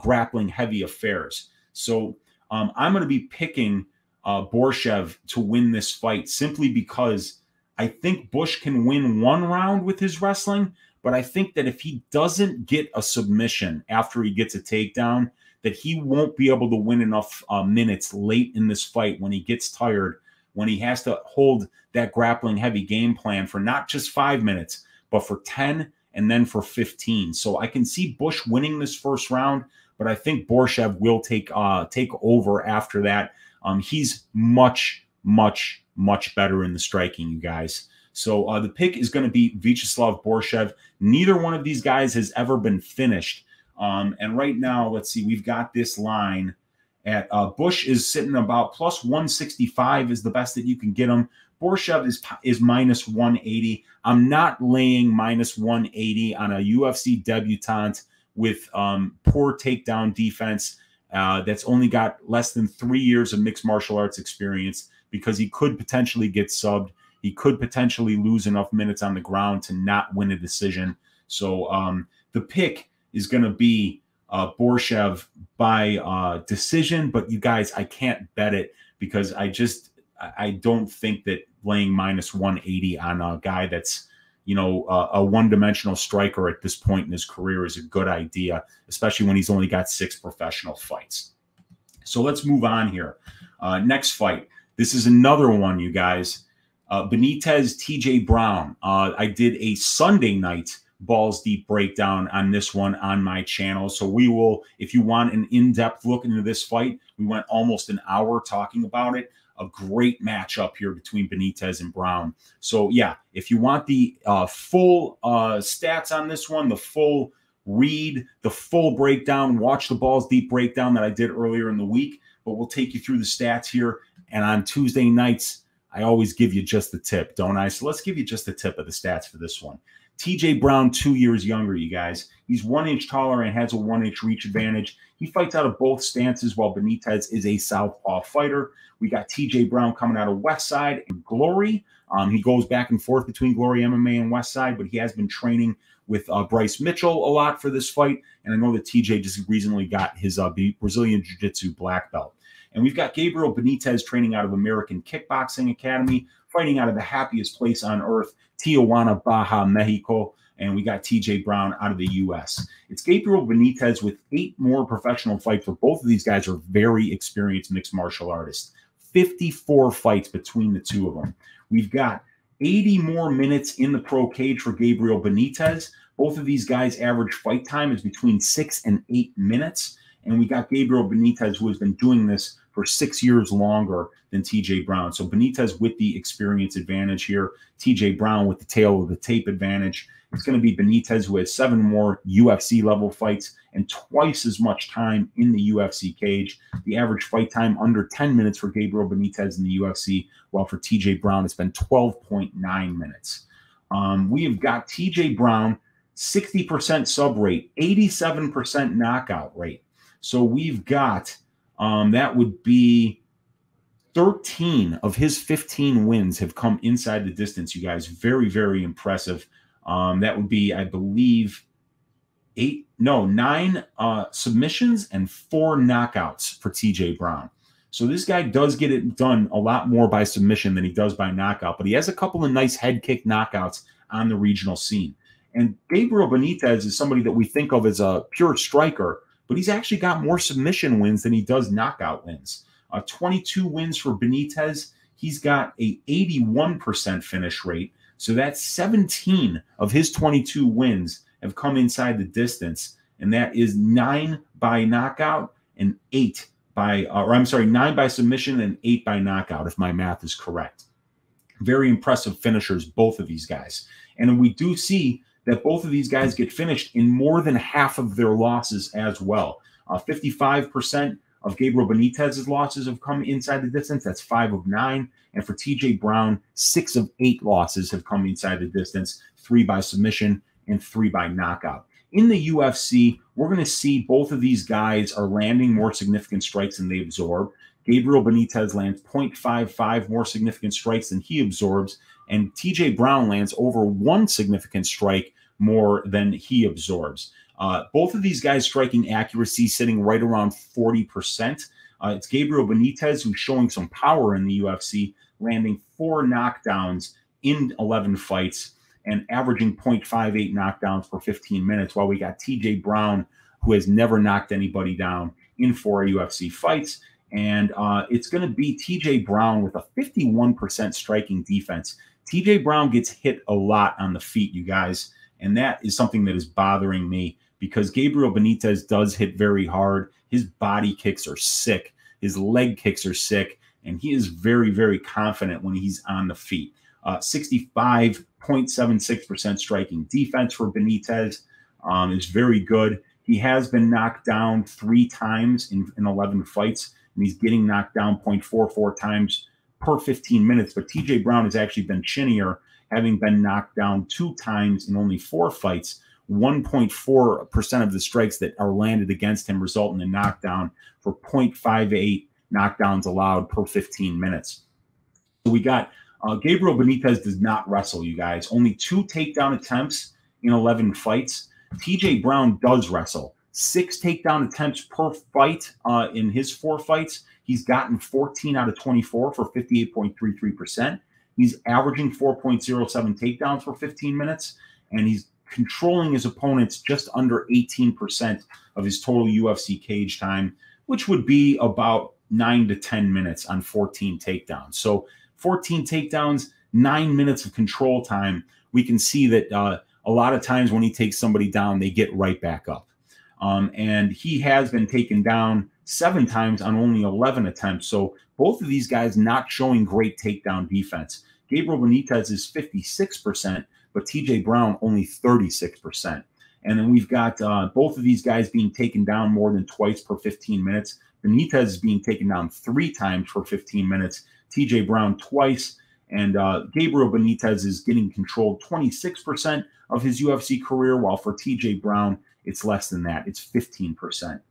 grappling-heavy affairs. So I'm going to be picking Borshchev to win this fight simply because I think Bush can win one round with his wrestling, but I think that if he doesn't get a submission after he gets a takedown, that he won't be able to win enough minutes late in this fight when he gets tired, when he has to hold that grappling heavy game plan for not just 5 minutes, but for 10 and then for 15. So I can see Bush winning this first round, but I think Borshchev will take over after that. He's much, much, much better in the striking, you guys. So the pick is going to be Viecheslav Borshchev. Neither one of these guys has ever been finished. And right now, let's see, we've got this line at Bush is sitting about plus 165 is the best that you can get him. Borshchev is minus 180. I'm not laying minus 180 on a UFC debutant with poor takedown defense that's only got less than 3 years of mixed martial arts experience, because he could potentially get subbed. He could potentially lose enough minutes on the ground to not win a decision. So the pick is going to be Borshchev by decision, but you guys, I can't bet it because I don't think that laying minus 180 on a guy that's, a one-dimensional striker at this point in his career is a good idea, especially when he's only got 6 professional fights. So let's move on here. Next fight. This is another one, you guys. Benitez, TJ Brown. I did a Sunday night balls deep breakdown on this one on my channel. So we will, if you want an in-depth look into this fight, we went almost an hour talking about it. A great matchup here between Benitez and Brown. So yeah, if you want the full stats on this one, the full read, the full breakdown, watch the balls deep breakdown that I did earlier in the week, but we'll take you through the stats here. And on Tuesday nights, I always give you just the tip, don't I? So let's give you just the tip of the stats for this one. TJ Brown, 2 years younger, you guys. He's 1 inch taller and has a 1 inch reach advantage. He fights out of both stances while Benitez is a southpaw fighter. We got TJ Brown coming out of Westside and Glory. He goes back and forth between Glory MMA and Westside, but he has been training with Bryce Mitchell a lot for this fight. And I know that TJ just recently got his Brazilian Jiu-Jitsu black belt. And we've got Gabriel Benitez training out of American Kickboxing Academy, fighting out of the happiest place on earth, Tijuana, Baja, Mexico. And we got TJ Brown out of the U.S. It's Gabriel Benitez with 8 more professional fights, where both of these guys are very experienced mixed martial artists. 54 fights between the two of them. We've got 80 more minutes in the pro cage for Gabriel Benitez. Both of these guys' average fight time is between 6 and 8 minutes. And we got Gabriel Benitez, who has been doing this for 6 years longer than TJ Brown. So Benitez with the experience advantage here, TJ Brown with the tail of the tape advantage. It's going to be Benitez, who has 7 more UFC level fights and twice as much time in the UFC cage. The average fight time under 10 minutes for Gabriel Benitez in the UFC, while for TJ Brown, it's been 12.9 minutes. We have got TJ Brown, 60% sub rate, 87% knockout rate. So we've got, that would be 13 of his 15 wins have come inside the distance, you guys. Very, very impressive. That would be, I believe, 9 submissions and 4 knockouts for TJ Brown. So this guy does get it done a lot more by submission than he does by knockout, but he has a couple of nice head kick knockouts on the regional scene. And Gabriel Benitez is somebody that we think of as a pure striker, but he's actually got more submission wins than he does knockout wins. 22 wins for Benitez. He's got a 81% finish rate. So that's 17 of his 22 wins have come inside the distance. And that is 9 by knockout and 8 by, 9 by submission and 8 by knockout, if my math is correct. Very impressive finishers, both of these guys. And we do see that both of these guys get finished in more than half of their losses as well. 55% of Gabriel Benitez's losses have come inside the distance. That's 5 of 9. And for TJ Brown, 6 of 8 losses have come inside the distance, 3 by submission and 3 by knockout. In the UFC, we're going to see both of these guys are landing more significant strikes than they absorb. Gabriel Benitez lands 0.55 more significant strikes than he absorbs, and TJ Brown lands over 1 significant strike more than he absorbs. Both of these guys striking accuracy sitting right around 40%. It's Gabriel Benitez who's showing some power in the UFC, landing 4 knockdowns in 11 fights and averaging 0.58 knockdowns per 15 minutes, while we got TJ Brown, who has never knocked anybody down in 4 UFC fights. And it's going to be TJ Brown with a 51% striking defense. TJ Brown gets hit a lot on the feet, you guys, and that is something that is bothering me because Gabriel Benitez does hit very hard. His body kicks are sick. His leg kicks are sick, and he is very, very confident when he's on the feet. 65.76% striking defense for Benitez is very good. He has been knocked down 3 times in 11 fights, and he's getting knocked down 0.44 times per 15 minutes. But TJ Brown has actually been chinnier, having been knocked down 2 times in only 4 fights. 1.4% of the strikes that are landed against him result in a knockdown for 0.58 knockdowns allowed per 15 minutes. So we got Gabriel Benitez does not wrestle, you guys. Only 2 takedown attempts in 11 fights. TJ Brown does wrestle. 6 takedown attempts per fight in his 4 fights. He's gotten 14 out of 24 for 58.33%. He's averaging 4.07 takedowns for 15 minutes, and he's controlling his opponents just under 18% of his total UFC cage time, which would be about 9 to 10 minutes on 14 takedowns. So 14 takedowns, 9 minutes of control time. We can see that a lot of times when he takes somebody down, they get right back up. And he has been taken down 7 times on only 11 attempts. So both of these guys not showing great takedown defense. Gabriel Benitez is 56%, but TJ Brown only 36%. And then we've got both of these guys being taken down more than twice per 15 minutes. Benitez is being taken down 3 times per 15 minutes. TJ Brown twice. And Gabriel Benitez is getting controlled 26% of his UFC career, while for TJ Brown, it's less than that. It's 15%.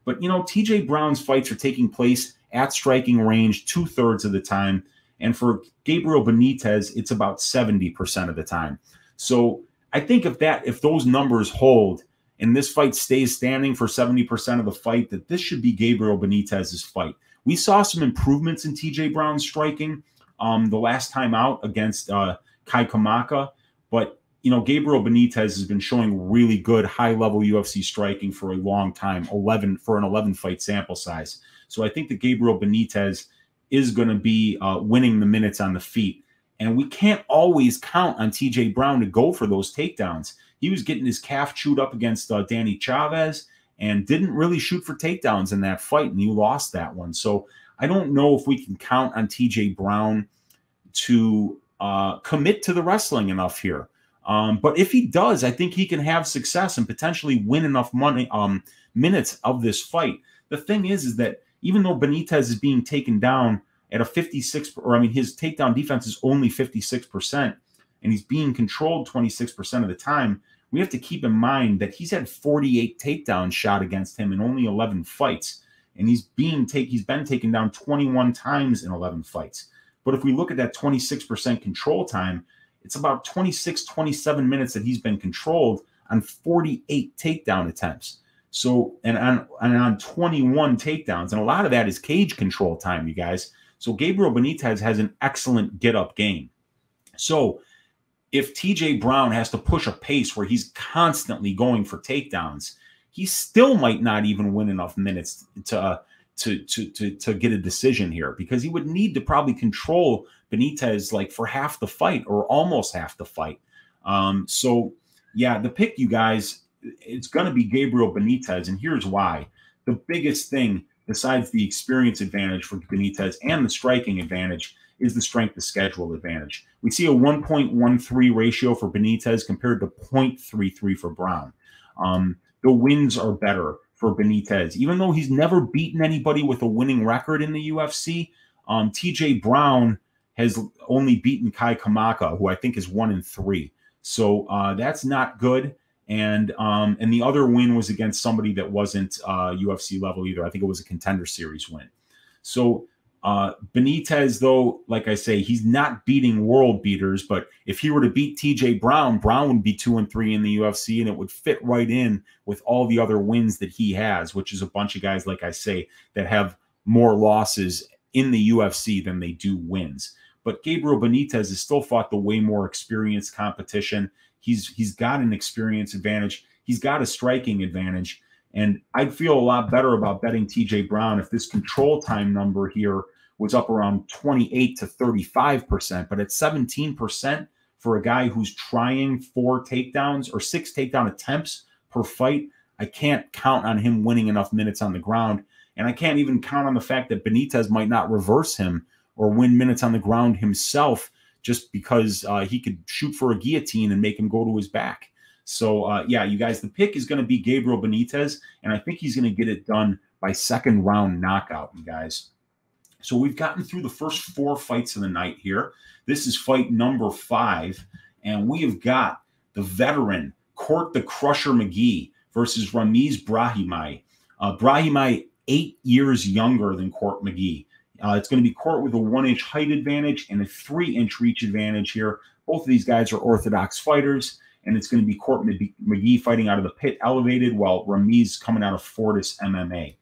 But, you know, TJ Brown's fights are taking place at striking range 2/3 of the time. And for Gabriel Benitez, it's about 70% of the time. So I think if those numbers hold and this fight stays standing for 70% of the fight, that this should be Gabriel Benitez's fight. We saw some improvements in TJ Brown's striking the last time out against Kai Kamaka, but you know, Gabriel Benitez has been showing really good high-level UFC striking for a long time, for an 11-fight sample size. So I think that Gabriel Benitez is going to be winning the minutes on the feet. And we can't always count on TJ Brown to go for those takedowns. He was getting his calf chewed up against Danny Chavez and didn't really shoot for takedowns in that fight, and he lost that one. So I don't know if we can count on TJ Brown to commit to the wrestling enough here. But if he does, I think he can have success and potentially win enough minutes of this fight. The thing is that even though Benitez is being taken down at a 56, or I mean, his takedown defense is only 56%, and he's being controlled 26% of the time, we have to keep in mind that he's had 48 takedowns shot against him in only 11 fights. And he's been taken down 21 times in 11 fights. But if we look at that 26% control time, it's about 26, 27 minutes that he's been controlled on 48 takedown attempts. So, and on 21 takedowns, and a lot of that is cage control time, you guys. So Gabriel Benitez has an excellent get-up game. So if TJ Brown has to push a pace where he's constantly going for takedowns, he still might not even win enough minutes to get a decision here, because he would need to probably control Benitez like for half the fight or almost half the fight. So yeah, the pick, you guys, it's going to be Gabriel Benitez, and here's why. The biggest thing besides the experience advantage for Benitez and the striking advantage is the strength of schedule advantage. We see a 1.13 ratio for Benitez compared to 0.33 for Brown. The wins are better for Benitez. Even though he's never beaten anybody with a winning record in the UFC, TJ Brown has only beaten Kai Kamaka, who I think is 1-3. So that's not good. And the other win was against somebody that wasn't UFC level either. I think it was a Contender Series win. So Benitez, though, like I say, he's not beating world beaters, but if he were to beat TJ Brown, Brown would be 2-3 in the UFC, and it would fit right in with all the other wins that he has, which is a bunch of guys, like I say, that have more losses in the UFC than they do wins. But Gabriel Benitez has still fought the way more experienced competition. He's got an experience advantage. He's got a striking advantage. And I'd feel a lot better about betting TJ Brown if this control time number here was up around 28 to 35%. But at 17% for a guy who's trying 4 takedowns or 6 takedown attempts per fight, I can't count on him winning enough minutes on the ground. And I can't even count on the fact that Benitez might not reverse him or win minutes on the ground himself, just because he could shoot for a guillotine and make him go to his back. So, yeah, you guys, the pick is going to be Gabriel Benitez, and I think he's going to get it done by second round knockout, you guys. So we've gotten through the first 4 fights of the night here. This is fight number 5, and we have got the veteran Court the Crusher McGee versus Ramiz Brahimaj. Brahimaj 8 years younger than Court McGee. It's going to be Court with a 1-inch height advantage and a 3-inch reach advantage here. Both of these guys are orthodox fighters, and it's going to be Court McGee fighting out of the pit elevated, while Ramiz coming out of Fortis MMA.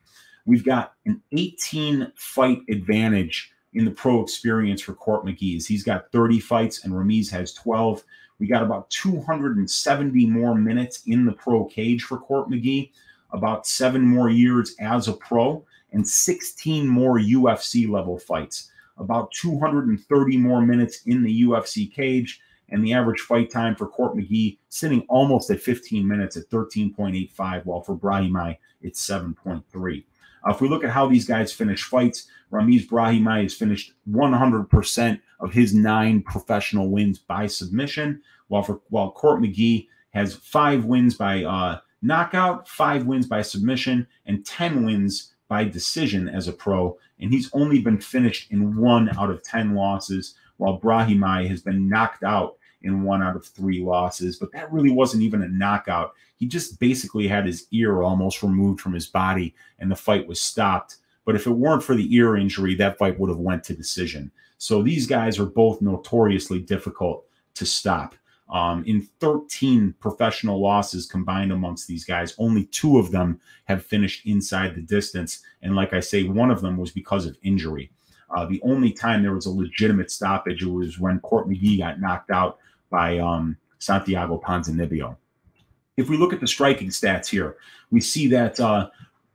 We've got an 18-fight advantage in the pro experience for Court McGee. He's got 30 fights, and Ramiz has 12. We got about 270 more minutes in the pro cage for Court McGee, about 7 more years as a pro, and 16 more UFC level fights, about 230 more minutes in the UFC cage, and the average fight time for Court McGee sitting almost at 15 minutes at 13.85, while for Brahimaj it's 7.3. If we look at how these guys finish fights, Ramiz Brahimaj has finished 100% of his 9 professional wins by submission, while Court McGee has 5 wins by knockout, 5 wins by submission, and 10 wins by decision as a pro, and he's only been finished in 1 out of 10 losses, while Brahimaj has been knocked out in 1 out of 3 losses. But that really wasn't even a knockout. He just basically had his ear almost removed from his body, and the fight was stopped. But if it weren't for the ear injury, that fight would have went to decision. So these guys are both notoriously difficult to stop. In 13 professional losses combined amongst these guys, only 2 of them have finished inside the distance. And like I say, 1 of them was because of injury. The only time there was a legitimate stoppage was when Court McGee got knocked out by Santiago Ponzinibbio. If we look at the striking stats here, we see that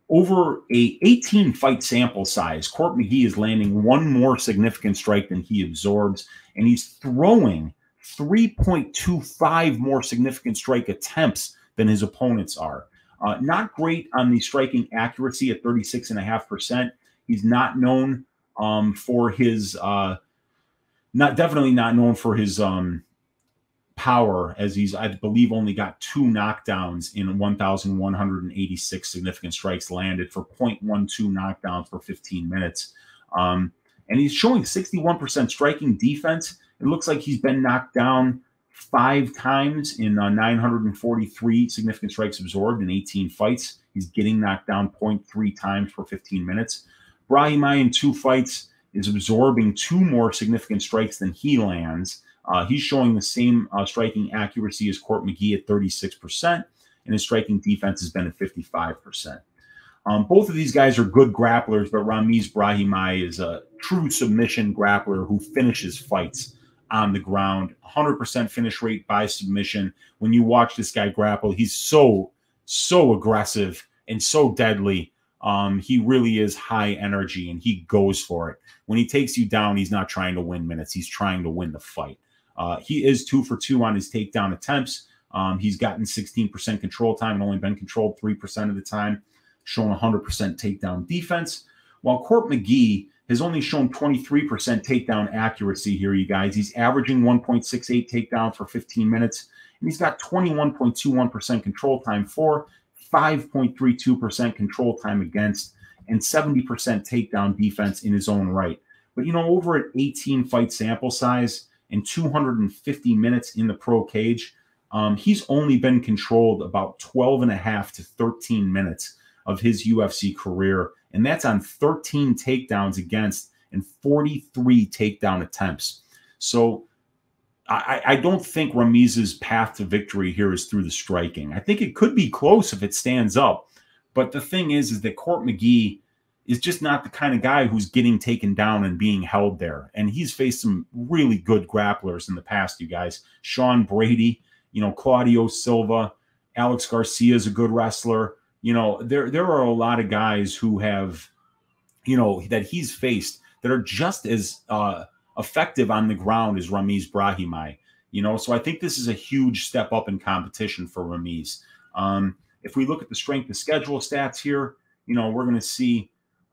over a 18-fight sample size, Court McGee is landing 1 more significant strike than he absorbs, and he's throwing 3.25 more significant strike attempts than his opponents are. Not great on the striking accuracy at 36.5%. He's not known for his definitely not known for his power, as he's, I believe, only got 2 knockdowns in 1,186 significant strikes landed for 0.12 knockdowns per 15 minutes. And he's showing 61% striking defense. It looks like he's been knocked down 5 times in 943 significant strikes absorbed in 18 fights. He's getting knocked down 0.3 times per 15 minutes. Brahimaj in 2 fights is absorbing 2 more significant strikes than he lands. He's showing the same striking accuracy as Court McGee at 36%, and his striking defense has been at 55%. Both of these guys are good grapplers, but Ramiz Brahimaj is a true submission grappler who finishes fights on the ground. 100% finish rate by submission. When you watch this guy grapple, he's so aggressive and so deadly. He really is high energy, and he goes for it. When he takes you down, he's not trying to win minutes. He's trying to win the fight. He is 2 for 2 on his takedown attempts. He's gotten 16% control time and only been controlled 3% of the time, shown 100% takedown defense. While Court McGee has only shown 23% takedown accuracy here, you guys. He's averaging 1.68 takedowns for 15 minutes, and he's got 21.21% control time for, 5.32% control time against, and 70% takedown defense in his own right. But, you know, over at 18 fight sample size and 250 minutes in the pro cage, he's only been controlled about 12.5 to 13 minutes of his UFC career, and that's on 13 takedowns against and 43 takedown attempts. So I don't think Ramiz's path to victory here is through the striking. I think it could be close if it stands up, but the thing is that Court McGee is just not the kind of guy who's getting taken down and being held there. And he's faced some really good grapplers in the past, you guys. Sean Brady, you know, Claudio Silva, Alex Garcia is a good wrestler. You know, there are a lot of guys who have, you know, that he's faced that are just as effective on the ground as Ramiz Brahimaj. You know, so I think this is a huge step up in competition for Ramiz. If we look at the strength of schedule stats here, you know, we're going to see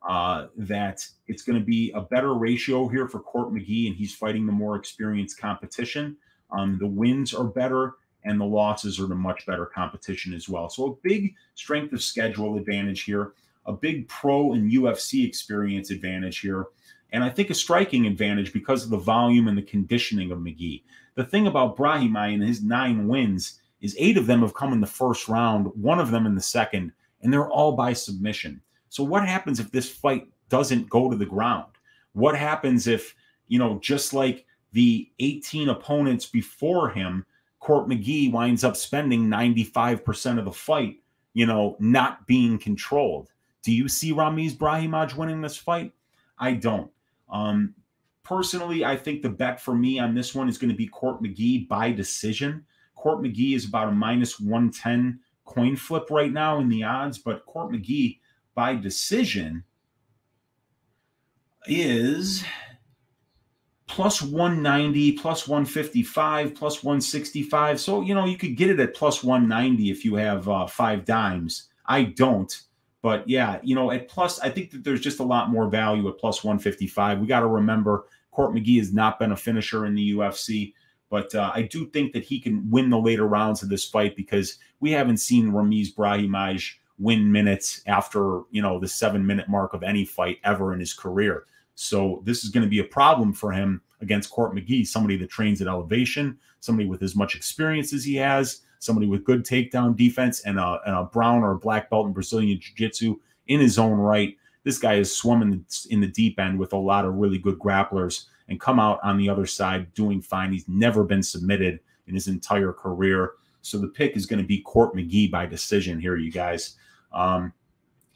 that it's going to be a better ratio here for Court McGee, and he's fighting the more experienced competition. The wins are better, and the losses are the much better competition as well. So a big strength of schedule advantage here, a big pro and UFC experience advantage here, and I think a striking advantage because of the volume and the conditioning of McGee. The thing about Brahimaj and his 9 wins is 8 of them have come in the first round, 1 of them in the second, and they're all by submission. So what happens if this fight doesn't go to the ground? What happens if, you know, just like the 18 opponents before him, Court McGee winds up spending 95% of the fight, you know, not being controlled? Do you see Ramiz Brahimaj winning this fight? I don't. Personally, I think the bet for me on this one is going to be Court McGee by decision. Court McGee is about a -110 coin flip right now in the odds, but Court McGee by decision is +190, +155, +165. So, you know, you could get it at +190 if you have 5 dimes. I don't. But yeah, you know, at plus, I think that there's just a lot more value at +155. We got to remember Court McGee has not been a finisher in the UFC, but I do think that he can win the later rounds of this fight because we haven't seen Ramiz Brahimaj win minutes after, you know, the 7-minute mark of any fight ever in his career. So this is going to be a problem for him against Court McGee, somebody that trains at elevation, somebody with as much experience as he has, somebody with good takedown defense, and a brown or a black belt in Brazilian Jiu-Jitsu in his own right. This guy has swum in the deep end with a lot of really good grapplers and come out on the other side doing fine. He's never been submitted in his entire career. So the pick is going to be Court McGee by decision here, you guys.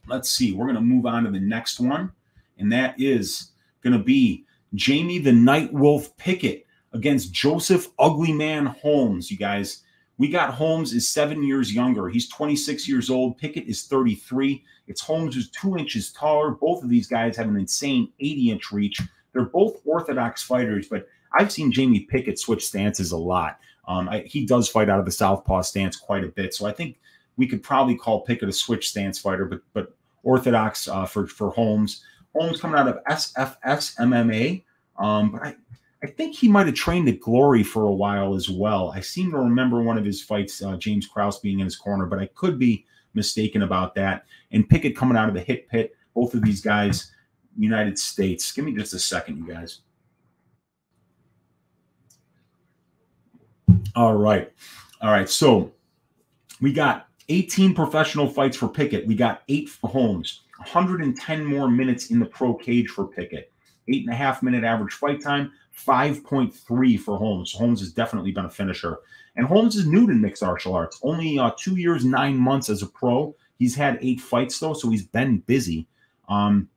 Let's see. We're going to move on to the next one, and that is going to be Jamie the Night Wolf Pickett against Joseph Ugly Man Holmes, you guys. We got Holmes is 7 years younger. He's 26 years old. Pickett is 33. It's Holmes who's 2 inches taller. Both of these guys have an insane 80-inch reach. They're both orthodox fighters, but I've seen Jamie Pickett switch stances a lot. He does fight out of the southpaw stance quite a bit, so I think we could probably call Pickett a switch stance fighter, but orthodox for Holmes. Holmes coming out of SFX MMA. But I think he might have trained at Glory for a while as well. I seem to remember one of his fights, James Krause being in his corner, but I could be mistaken about that. And Pickett coming out of the hit pit. Both of these guys, United States. Give me just a second, you guys. All right. So we got 18 professional fights for Pickett. We got 8 for Holmes. 110 more minutes in the pro cage for Pickett. 8.5-minute average fight time. 5.3 for Holmes. Holmes has definitely been a finisher. And Holmes is new to mixed martial arts. Only 2 years, 9 months as a pro. He's had 8 fights, though, so he's been busy. And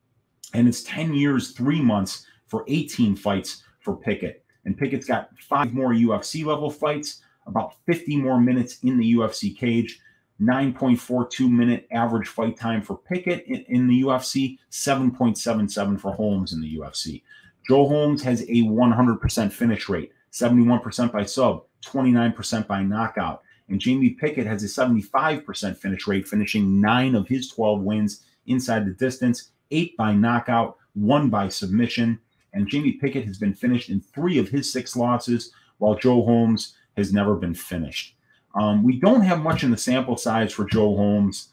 it's 10 years, 3 months for 18 fights for Pickett. And Pickett's got 5 more UFC-level fights, about 50 more minutes in the UFC cage, 9.42-minute average fight time for Pickett in the UFC, 7.77 for Holmes in the UFC. Joe Holmes has a 100% finish rate, 71% by sub, 29% by knockout. And Jamie Pickett has a 75% finish rate, finishing 9 of his 12 wins inside the distance, 8 by knockout, 1 by submission. And Jamie Pickett has been finished in 3 of his 6 losses, while Joe Holmes has never been finished. We don't have much in the sample size for Joe Holmes,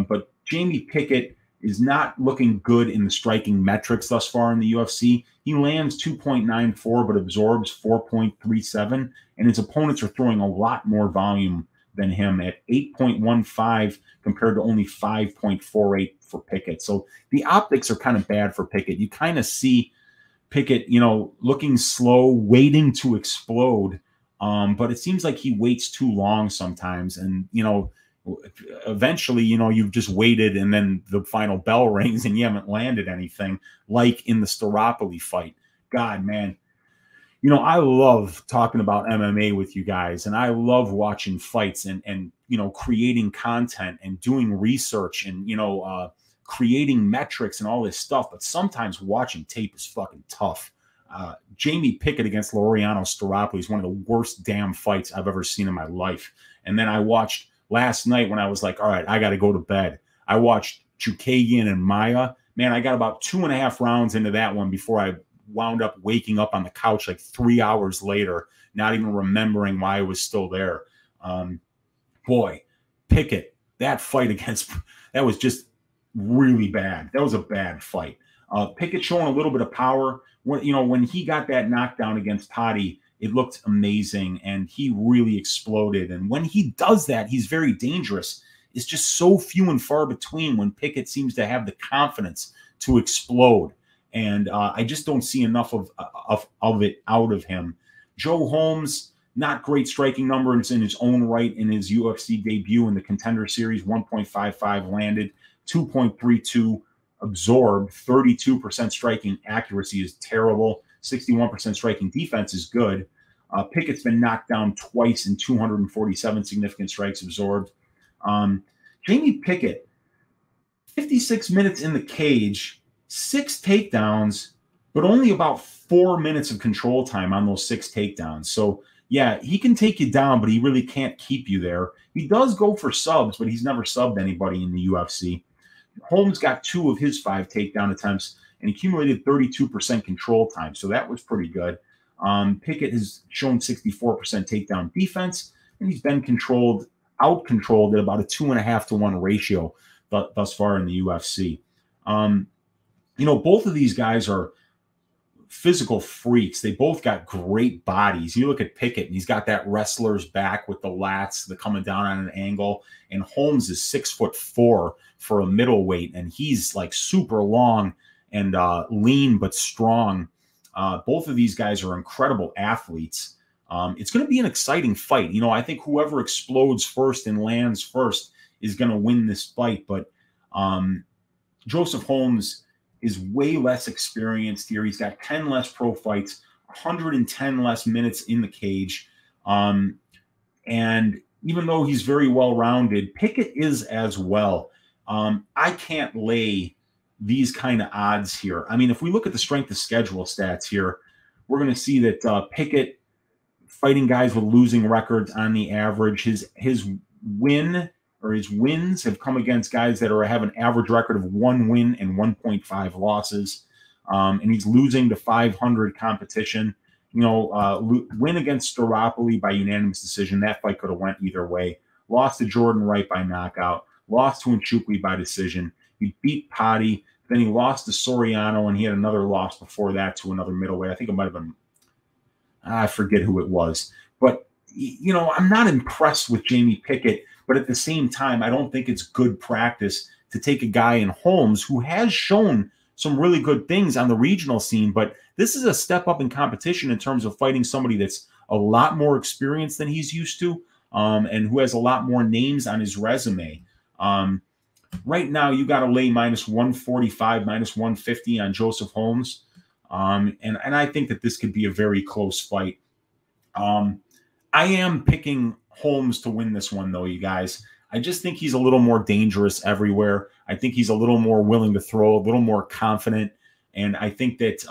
but Jamie Pickett is not looking good in the striking metrics thus far in the UFC. He lands 2.94 but absorbs 4.37, and his opponents are throwing a lot more volume than him at 8.15 compared to only 5.48 for Pickett. So the optics are kind of bad for Pickett. You kind of see Pickett, looking slow, waiting to explode. But it seems like he waits too long sometimes. And, eventually, you've just waited and then the final bell rings and you haven't landed anything, like in the Staropoli fight. God, man. I love talking about MMA with you guys, and I love watching fights and creating content and doing research and, creating metrics and all this stuff. But sometimes watching tape is fucking tough. Jamie Pickett against Laureano Staropoli is one of the worst damn fights I've ever seen in my life. And then I watched last night when I was like, all right, I got to go to bed. I watched Chookagian and Maia. Man, I got about 2.5 rounds into that one before I wound up waking up on the couch like 3 hours later, not even remembering why I was still there. Boy, Pickett, that was just really bad. That was a bad fight. Pickett showing a little bit of power. When he got that knockdown against Potty, it looked amazing, and he really exploded. And when he does that, he's very dangerous. It's just so few and far between when Pickett seems to have the confidence to explode. And I just don't see enough of it out of him. Joe Holmes, not great striking numbers in his own right in his UFC debut in the Contender Series. 1.55 landed, 2.32 absorbed, 32% striking accuracy is terrible. 61% striking defense is good. Pickett's been knocked down twice in 247 significant strikes absorbed. Jamie Pickett, 56 minutes in the cage, 6 takedowns, but only about 4 minutes of control time on those 6 takedowns. So, yeah, he can take you down, but he really can't keep you there. He does go for subs, but he's never subbed anybody in the UFC. Holmes got 2 of his 5 takedown attempts and accumulated 32% control time, so that was pretty good. Pickett has shown 64% takedown defense, and he's been out-controlled at about a 2.5-to-1 ratio thus far in the UFC. Both of these guys are physical freaks. They both got great bodies. You look at Pickett, and he's got that wrestler's back with the lats, the coming down on an angle, and Holmes is 6'4" for a middleweight, and he's like super long and lean but strong. Both of these guys are incredible athletes. It's going to be an exciting fight. I think whoever explodes first and lands first is going to win this fight, but Joseph Holmes is way less experienced here. He's got 10 less pro fights, 110 less minutes in the cage. And even though he's very well-rounded, Pickett is as well. I can't lay these kind of odds here. I mean, if we look at the strength of schedule stats here, we're going to see that Pickett fighting guys with losing records on the average. His or his wins have come against guys that have an average record of 1 win and 1.5 losses. And he's losing to 500 competition. You know, win against Storytime by unanimous decision. That fight could have went either way. Lost to Jordan Wright by knockout. Lost to Nchukwi by decision. He beat Potty. Then he lost to Soriano, and he had another loss before that to another middleweight. I think it might have been, I forget who it was. But, you know, I'm not impressed with Jamie Pickett. But at the same time, I don't think it's good practice to take a guy in Holmes who has shown some really good things on the regional scene. But this is a step up in competition in terms of fighting somebody that's a lot more experienced than he's used to, and who has a lot more names on his resume. Right now, you got to lay -145, -150 on Joseph Holmes. And I think that this could be a very close fight. I am picking Holmes to win this one, though, you guys. I just think he's a little more dangerous everywhere. I think he's a little more willing to throw, a little more confident. And I think that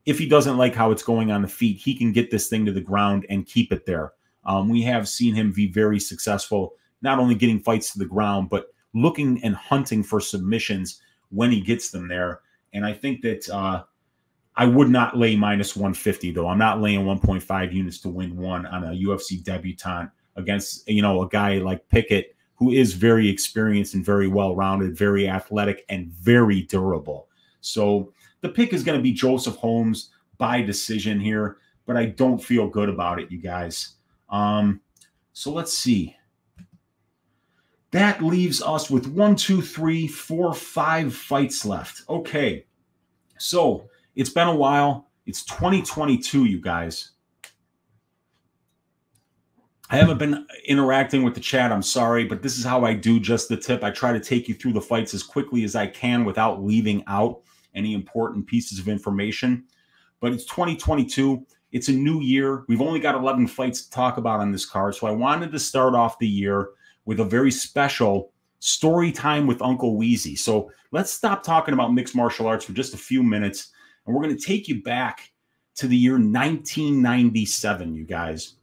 if he doesn't like how it's going on the feet, he can get this thing to the ground and keep it there. We have seen him be very successful, not only getting fights to the ground, but looking and hunting for submissions when he gets them there. And I think that I would not lay -150, though. I'm not laying 1.5 units to win one on a UFC debutant against, you know, a guy like Pickett, who is very experienced and very well-rounded, very athletic, and very durable. So the pick is going to be Joseph Holmes by decision here, but I don't feel good about it, you guys. So let's see. That leaves us with 1, 2, 3, 4, 5 fights left. Okay, so it's been a while. It's 2022, you guys. I haven't been interacting with the chat. I'm sorry, but this is how I do Just the Tip. I try to take you through the fights as quickly as I can without leaving out any important pieces of information. But it's 2022. It's a new year. We've only got 11 fights to talk about on this card. So I wanted to start off the year with a very special story time with Uncle Weezy. So let's stop talking about mixed martial arts for just a few minutes. And we're going to take you back to the year 1997, you guys.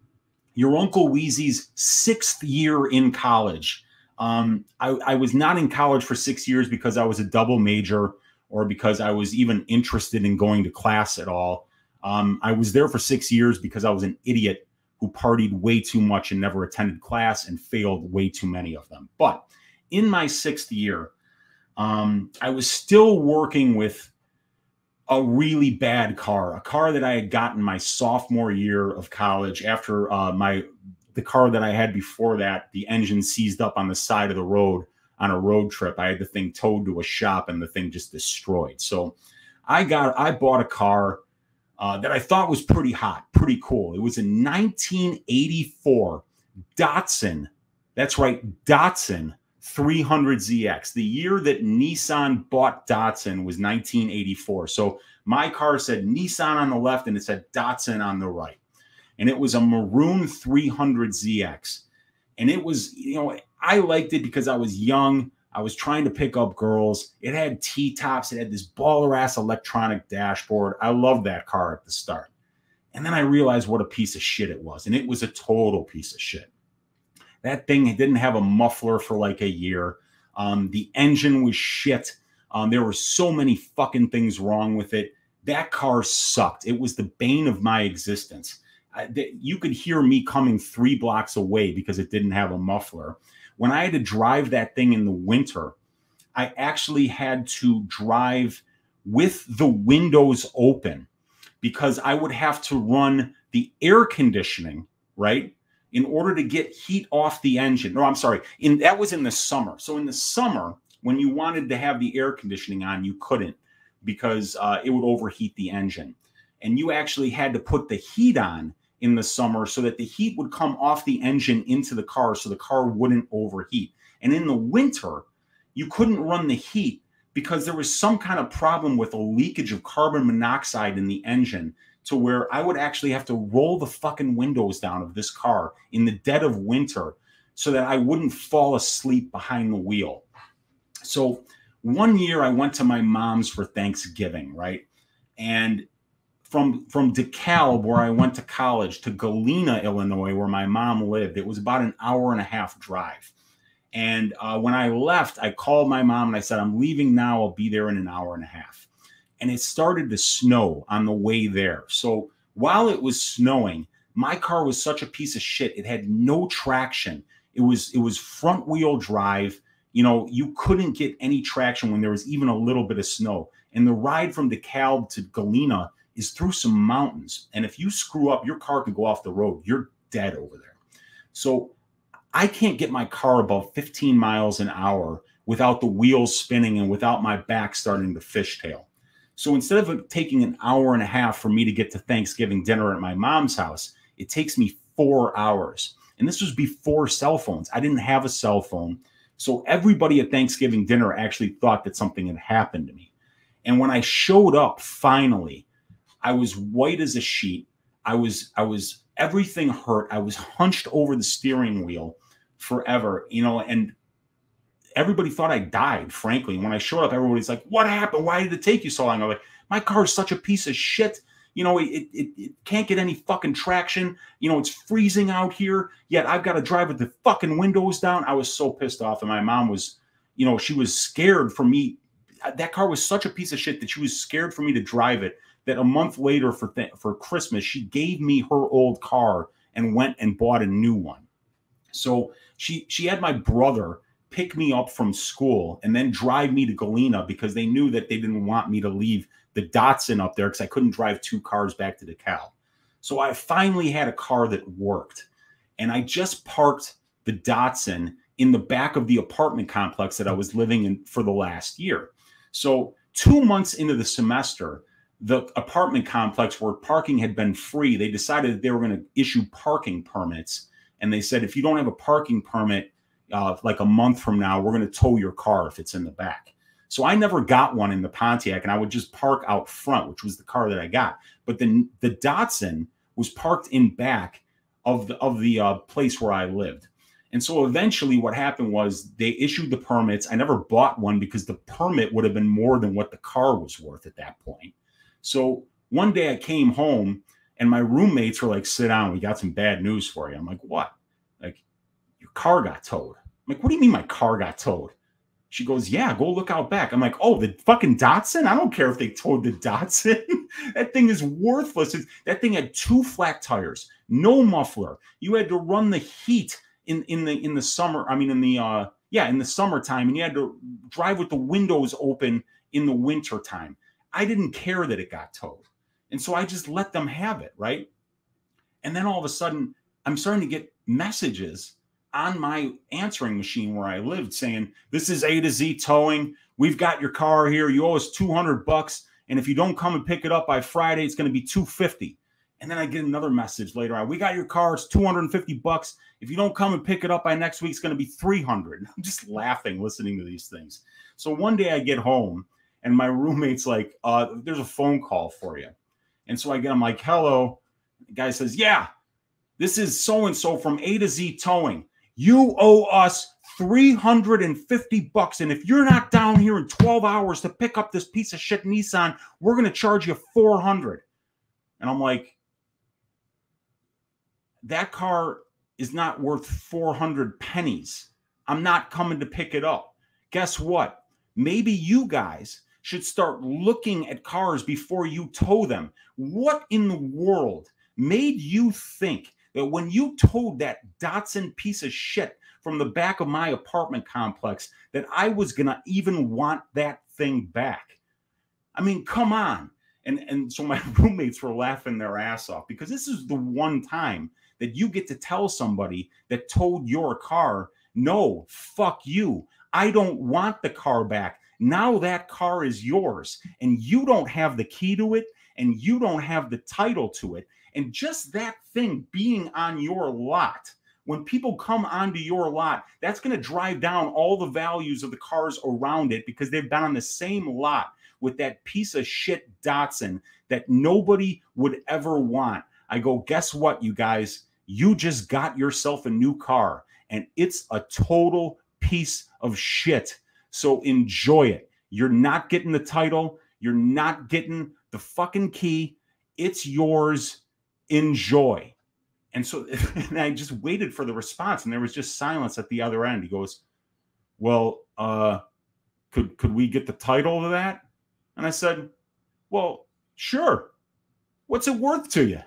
Your Uncle Weezy's 6th year in college. I was not in college for 6 years because I was a double major or because I was even interested in going to class at all. I was there for 6 years because I was an idiot who partied way too much and never attended class and failed way too many of them. But in my 6th year, I was still working with a really bad car, a car that I had gotten my sophomore year of college after the car that I had before that, the engine seized up on the side of the road on a road trip. I had the thing towed to a shop and the thing just destroyed. So I bought a car that I thought was pretty hot, pretty cool. It was a 1984 Datsun. That's right, Datsun 300ZX. The year that Nissan bought Datsun was 1984. So my car said Nissan on the left and it said Datsun on the right. And it was a maroon 300ZX. And it was, you know, I liked it because I was young. I was trying to pick up girls. It had T-tops. It had this baller-ass electronic dashboard. I loved that car at the start. And then I realized what a piece of shit it was. And it was a total piece of shit. That thing didn't have a muffler for like a year. The engine was shit. There were so many fucking things wrong with it. That car sucked. It was the bane of my existence. You could hear me coming 3 blocks away because it didn't have a muffler. When I had to drive that thing in the winter, I actually had to drive with the windows open because I would have to run the air conditioning, right, in order to get heat off the engine. No, I'm sorry. That was in the summer. So in the summer, when you wanted to have the air conditioning on, you couldn't because it would overheat the engine. And you actually had to put the heat on in the summer so that the heat would come off the engine into the car so the car wouldn't overheat. And in the winter, you couldn't run the heat because there was some kind of problem with a leakage of carbon monoxide in the engine to where I would actually have to roll the fucking windows down of this car in the dead of winter so that I wouldn't fall asleep behind the wheel. So one year I went to my mom's for Thanksgiving, right? And from DeKalb, where I went to college, to Galena, Illinois, where my mom lived, it was about an hour and a half drive. And when I left, I called my mom and I said, I'm leaving now. I'll be there in an hour and a half. And it started to snow on the way there. So while it was snowing, my car was such a piece of shit. It had no traction. It was front wheel drive. You know, you couldn't get any traction when there was even a little bit of snow. And the ride from DeKalb to Galena is through some mountains. And if you screw up, your car could go off the road. You're dead over there. So I can't get my car above 15 miles an hour without the wheels spinning and without my back starting to fishtail. So instead of taking an hour and a half for me to get to Thanksgiving dinner at my mom's house, it takes me 4 hours. And this was before cell phones. I didn't have a cell phone. So everybody at Thanksgiving dinner actually thought that something had happened to me. And when I showed up, finally, I was white as a sheet. I was everything hurt. I was hunched over the steering wheel forever, you know, and everybody thought I died, frankly. And when I showed up, everybody's like, what happened? Why did it take you so long? I'm like, my car is such a piece of shit. You know, it can't get any fucking traction. You know, it's freezing out here, yet I've got to drive with the fucking windows down. I was so pissed off. And my mom was, you know, she was scared for me. That car was such a piece of shit that she was scared for me to drive it, that a month later for Christmas, she gave me her old car and went and bought a new one. So she had my brother pick me up from school and then drive me to Galena because they knew that they didn't want me to leave the Datsun up there because I couldn't drive 2 cars back to DeKalb. So I finally had a car that worked. And I just parked the Datsun in the back of the apartment complex that I was living in for the last year. So 2 months into the semester, the apartment complex where parking had been free, they decided that they were going to issue parking permits. And they said, if you don't have a parking permit, like a month from now, we're going to tow your car if it's in the back. So I never got one in the Pontiac, and I would just park out front, which was the car that I got. But then the Datsun was parked in back of the place where I lived. And so eventually what happened was they issued the permits. I never bought one because the permit would have been more than what the car was worth at that point. So one day I came home and my roommates were like, sit down, we got some bad news for you. I'm like, what? Like, your car got towed. I'm like, what do you mean my car got towed? She goes, yeah, go look out back. I'm like, oh, the fucking Datsun? I don't care if they towed the Datsun. That thing is worthless. That thing had 2 flat tires, no muffler. You had to run the heat in the summer. I mean, in the summertime, and you had to drive with the windows open in the winter time. I didn't care that it got towed. And so I just let them have it, right? And then all of a sudden, I'm starting to get messages on my answering machine where I lived saying, this is A to Z Towing. We've got your car here. You owe us $200. And if you don't come and pick it up by Friday, it's going to be $250. And then I get another message later on. We got your car. It's $250. If you don't come and pick it up by next week, it's going to be $300. I'm just laughing listening to these things. So one day I get home and my roommate's like, there's a phone call for you. And so I'm like, hello. The guy says, yeah, this is so-and-so from A to Z Towing. You owe us $350. And if you're not down here in 12 hours to pick up this piece of shit Nissan, we're going to charge you $400. And I'm like, that car is not worth 400 pennies. I'm not coming to pick it up. Guess what? Maybe you guys should start looking at cars before you tow them. What in the world made you think that when you towed that Datsun piece of shit from the back of my apartment complex that I was going to even want that thing back? I mean, come on. And so my roommates were laughing their ass off because this is the one time that you get to tell somebody that towed your car, no, fuck you. I don't want the car back. Now that car is yours and you don't have the key to it and you don't have the title to it. And just that thing being on your lot, when people come onto your lot, that's going to drive down all the values of the cars around it because they've been on the same lot with that piece of shit Datsun that nobody would ever want. I go, guess what, you guys? You just got yourself a new car and it's a total piece of shit. So enjoy it. You're not getting the title. You're not getting the fucking key. It's yours. Enjoy. And so and I just waited for the response and there was just silence at the other end. He goes, well, could we get the title to that? And I said, well, sure. What's it worth to you?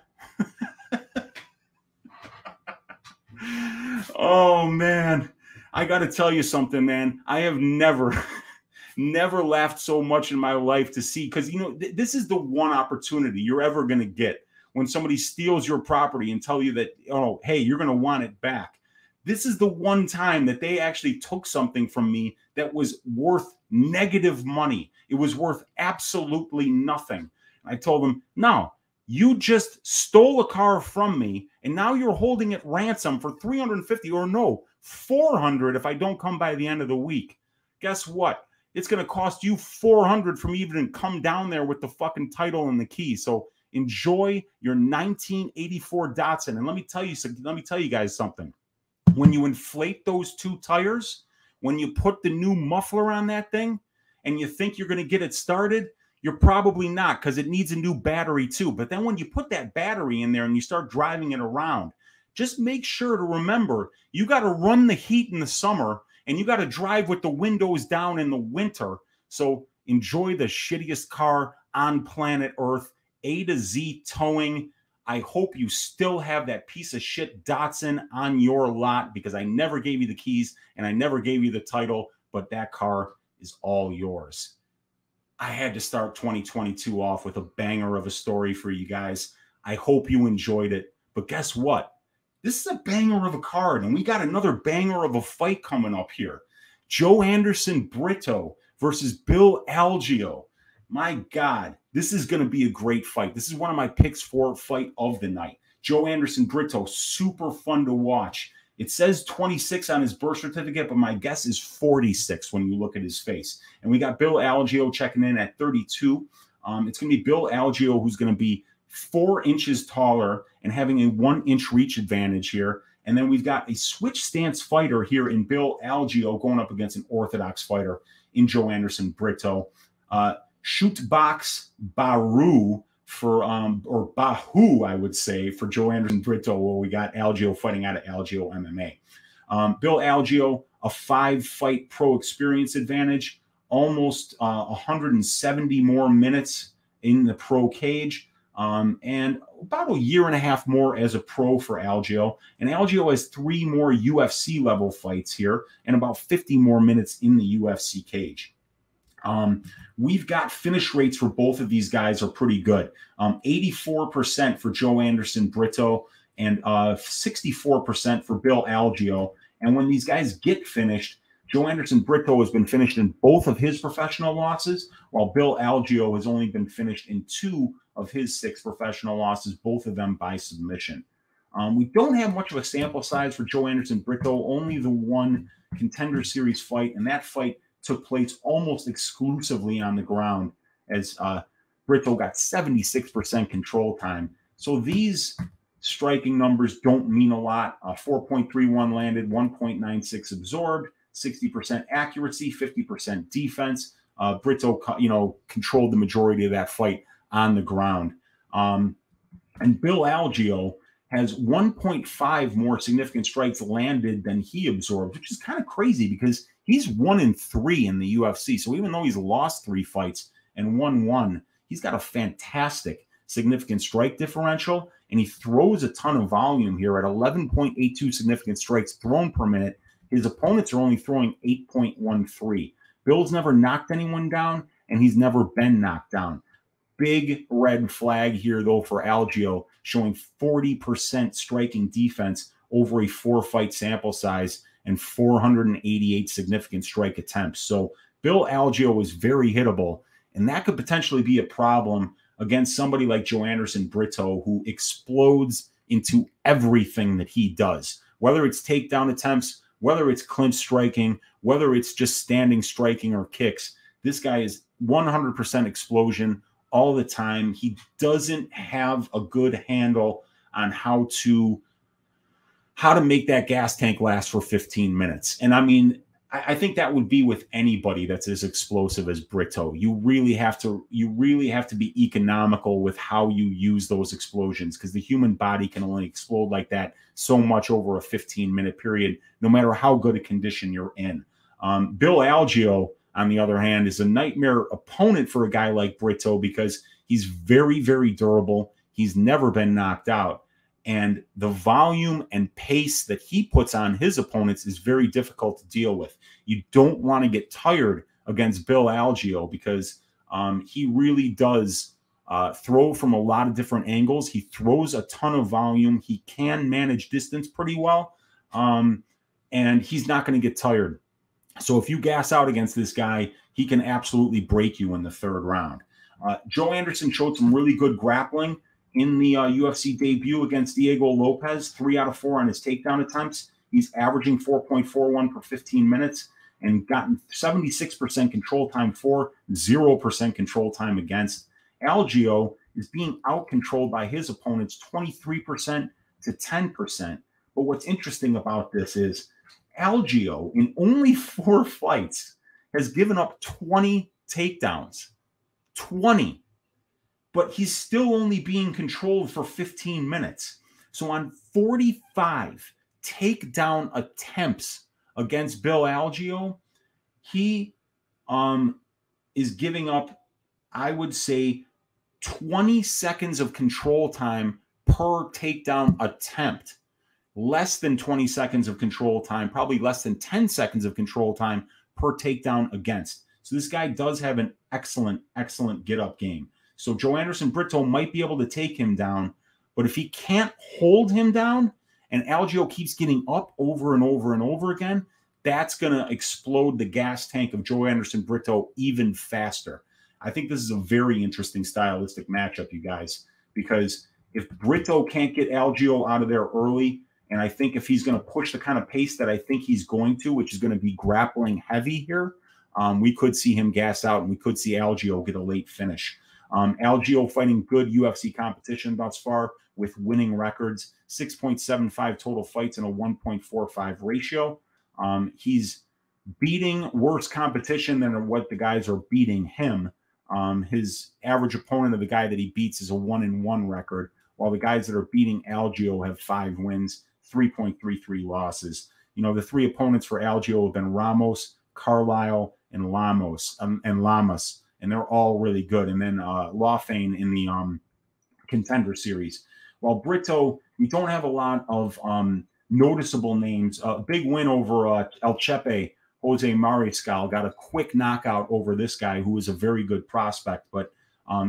Oh, man. I got to tell you something, man. I have never laughed so much in my life to see, because, you know, this is the one opportunity you're ever going to get when somebody steals your property and tell you that, oh, hey, you're going to want it back. This is the one time that they actually took something from me that was worth negative money. It was worth absolutely nothing. I told them, no, you just stole a car from me, and now you're holding it ransom for $350 or no, $400 if I don't come by the end of the week. Guess what? It's going to cost you $400 for me even to come down there with the fucking title and the key. So enjoy your 1984 Datsun. And let me tell you guys something. When you inflate those two tires, when you put the new muffler on that thing and you think you're going to get it started, you're probably not, because it needs a new battery too. But then when you put that battery in there and you start driving it around, just make sure to remember you got to run the heat in the summer and you got to drive with the windows down in the winter. So enjoy the shittiest car on planet Earth, A to Z towing. I hope you still have that piece of shit Datsun on your lot, because I never gave you the keys and I never gave you the title, but that car is all yours. I had to start 2022 off with a banger of a story for you guys. I hope you enjoyed it. But guess what? This is a banger of a card, and we got another banger of a fight coming up here. Joanderson Brito versus Bill Algeo. My God, this is going to be a great fight. This is one of my picks for fight of the night. Joanderson Brito, super fun to watch. It says 26 on his birth certificate, but my guess is 46 when you look at his face. And we got Bill Algeo checking in at 32. It's going to be Bill Algeo, who's going to be 4 inches taller and having a 1-inch reach advantage here. And then we've got a switch stance fighter here in Bill Algeo going up against an orthodox fighter in Joanderson Brito. Shoot box Baru for or Bahu, I would say, for Joanderson Brito, where we got Algeo fighting out of Algeo MMA. Bill Algeo, a 5-fight pro experience advantage, almost 170 more minutes in the pro cage, and about a year and a half more as a pro for Algeo. And Algeo has 3 more UFC level fights here and about 50 more minutes in the UFC cage. We've got finish rates for both of these guys are pretty good. 84% for Joanderson Brito and 64% for Bill Algeo. And when these guys get finished, Joanderson Brito has been finished in both of his professional losses, while Bill Algeo has only been finished in 2 of his 6 professional losses, both of them by submission. We don't have much of a sample size for Joanderson Brito, only the one Contender Series fight, and that fight took place almost exclusively on the ground, as Brito got 76% control time. So these striking numbers don't mean a lot. 4.31 landed, 1.96 absorbed, 60% accuracy, 50% defense. Brito, controlled the majority of that fight on the ground. And Bill Algeo has 1.5 more significant strikes landed than he absorbed, which is kind of crazy because he's 1-3 in the UFC. So even though he's lost 3 fights and won 1, he's got a fantastic significant strike differential, and he throws a ton of volume here at 11.82 significant strikes thrown per minute. His opponents are only throwing 8.13. Bill's never knocked anyone down, and he's never been knocked down. Big red flag here, though, for Algeo, showing 40% striking defense over a 4-fight sample size and 488 significant strike attempts. So Bill Algeo is very hittable, and that could potentially be a problem against somebody like Joanderson Brito, who explodes into everything that he does, whether it's takedown attempts, whether it's clinch striking, whether it's just standing striking or kicks. This guy is 100% explosion all the time. He doesn't have a good handle on how to make that gas tank last for 15 minutes. And I mean, I think that would be with anybody that's as explosive as Brito. You really have to be economical with how you use those explosions, because the human body can only explode like that so much over a 15-minute period, no matter how good a condition you're in. Bill Algeo, on the other hand, is a nightmare opponent for a guy like Brito because he's very, very durable. He's never been knocked out. And the volume and pace that he puts on his opponents is very difficult to deal with. You don't want to get tired against Bill Algeo because he really does throw from a lot of different angles. He throws a ton of volume. He can manage distance pretty well. And he's not going to get tired. So if you gas out against this guy, he can absolutely break you in the third round. Joanderson showed some really good grappling in the UFC debut against Diego Lopez, 3 out of 4 on his takedown attempts. He's averaging 4.41 per 15 minutes and gotten 76% control time for, 0% control time against. Algeo is being out-controlled by his opponents 23% to 10%. But what's interesting about this is Algeo, in only 4 fights, has given up 20 takedowns. 20. But he's still only being controlled for 15 minutes. So on 45 takedown attempts against Bill Algeo, he is giving up, I would say, 20 seconds of control time per takedown attempt. Less than 20 seconds of control time, probably less than 10 seconds of control time per takedown against. So this guy does have an excellent, excellent get-up game. So Joanderson Brito might be able to take him down, but if he can't hold him down and Algeo keeps getting up over and over and over again, that's going to explode the gas tank of Joanderson Brito even faster. I think this is a very interesting stylistic matchup, you guys, because if Brito can't get Algeo out of there early, and I think if he's going to push the kind of pace that I think he's going to, which is going to be grappling heavy here, we could see him gas out and we could see Algeo get a late finish. Algeo fighting good UFC competition thus far with winning records, 6.75 total fights and a 1.45 ratio. He's beating worse competition than what the guys are beating him. His average opponent of the guy that he beats is a 1-1 record, while the guys that are beating Algeo have 5 wins, 3.33 losses. You know, the 3 opponents for Algeo have been Ramos, Carlisle, and Lamas, and they're all really good. And then Lawfane in the contender series. While Brito, we don't have a lot of noticeable names. A big win over El Chepe, Jose Mariscal, got a quick knockout over this guy who is a very good prospect. But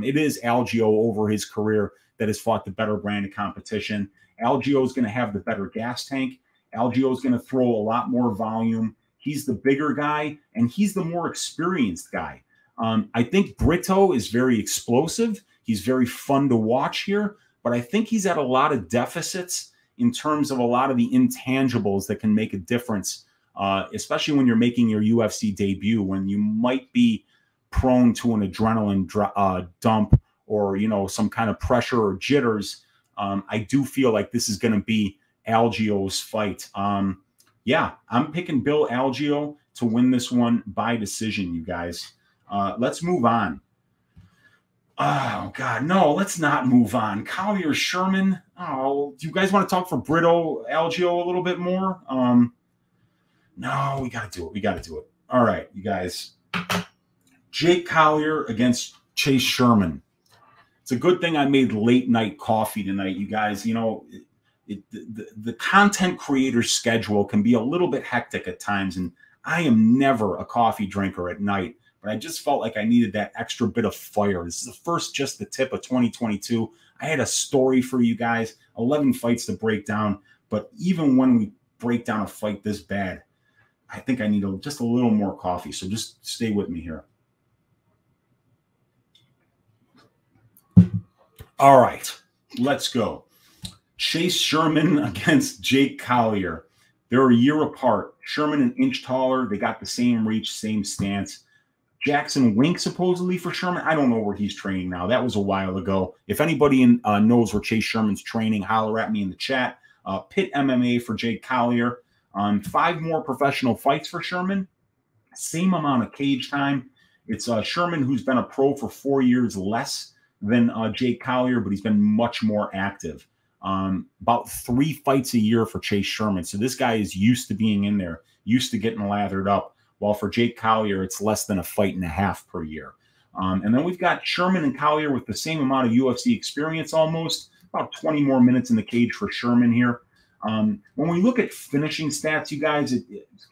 it is Algeo over his career that has fought the better brand of competition. Algeo is going to have the better gas tank. Algeo is going to throw a lot more volume. He's the bigger guy, and he's the more experienced guy. I think Brito is very explosive. He's very fun to watch here, but I think he's at a lot of deficits in terms of a lot of the intangibles that can make a difference, especially when you're making your UFC debut, when you might be prone to an adrenaline dump or, you know, some kind of pressure or jitters. I do feel like this is going to be Algeo's fight. Yeah, I'm picking Bill Algeo to win this one by decision, you guys. Let's move on. Oh, God, no, let's not move on. Collier, Sherman. Oh, do you guys want to talk for Brito, Algeo a little bit more? No, we got to do it. We got to do it. All right, you guys. Jake Collier against Chase Sherman. It's a good thing I made late night coffee tonight, you guys. You know, the content creator's schedule can be a little bit hectic at times, and I am never a coffee drinker at night, but I just felt like I needed that extra bit of fire. This is the first, just the tip of 2022. I had a story for you guys, 11 fights to break down, but even when we break down a fight this bad, I think I need just a little more coffee, so just stay with me here. All right, let's go. Chase Sherman against Jake Collier. They're a year apart. Sherman an inch taller. They got the same reach, same stance. Jackson Wink supposedly for Sherman. I don't know where he's training now. That was a while ago. If anybody knows where Chase Sherman's training, holler at me in the chat. Pit MMA for Jake Collier. 5 more professional fights for Sherman. Same amount of cage time. It's Sherman who's been a pro for 4 years less than Jake Collier, but he's been much more active. About 3 fights a year for Chase Sherman. So this guy is used to being in there, used to getting lathered up. while for Jake Collier, it's less than a fight and a half per year. And then we've got Sherman and Collier with the same amount of UFC experience almost, about 20 more minutes in the cage for Sherman here. When we look at finishing stats, you guys,